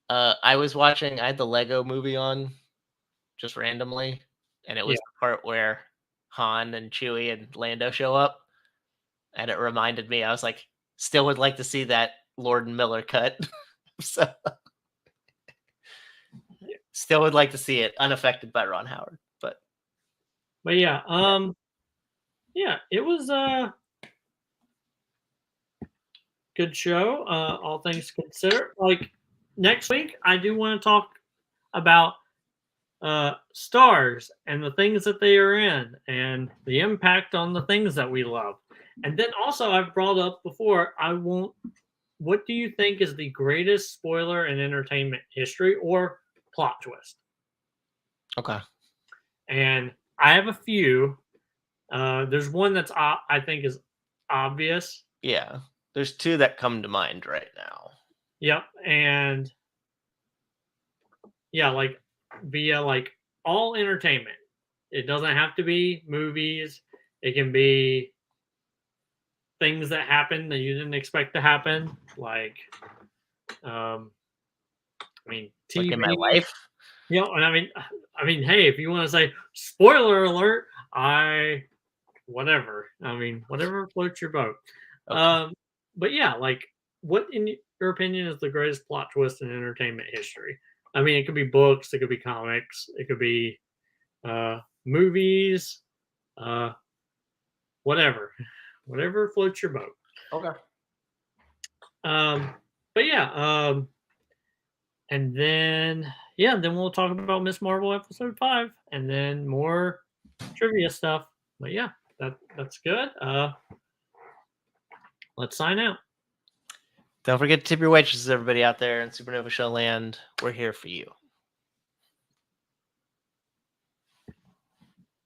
I was watching. I had the Lego movie on just randomly, and it was Yeah. the part where Han and Chewie and Lando show up, and it reminded me. I was like, still would like to see that Lord and Miller cut. So still would like to see it unaffected by Ron Howard. But yeah, yeah, it was a good show, all things considered. Like next week, I do want to talk about stars and the things that they are in and the impact on the things that we love. And then also, I've brought up before, what do you think is the greatest spoiler in entertainment history or plot twist? okay, And I have a few. There's one that's I think is obvious. yeah, there's two that come to mind right now. Yep, and yeah, like via like all entertainment. It doesn't have to be movies. It can be things that happen that you didn't expect to happen, like I mean, Like in my TV. life. You know, and I mean, hey, if you want to say spoiler alert, whatever. I mean, whatever floats your boat. Okay. But yeah, like, what in your opinion is the greatest plot twist in entertainment history? I mean, it could be books, it could be comics, it could be movies, whatever, whatever floats your boat. Okay. But yeah, and then then we'll talk about Miss Marvel episode 5, and then more trivia stuff. But yeah, that's good. Let's sign out. Don't forget to tip your waitresses, everybody out there in Supernova Show Land. We're here for you.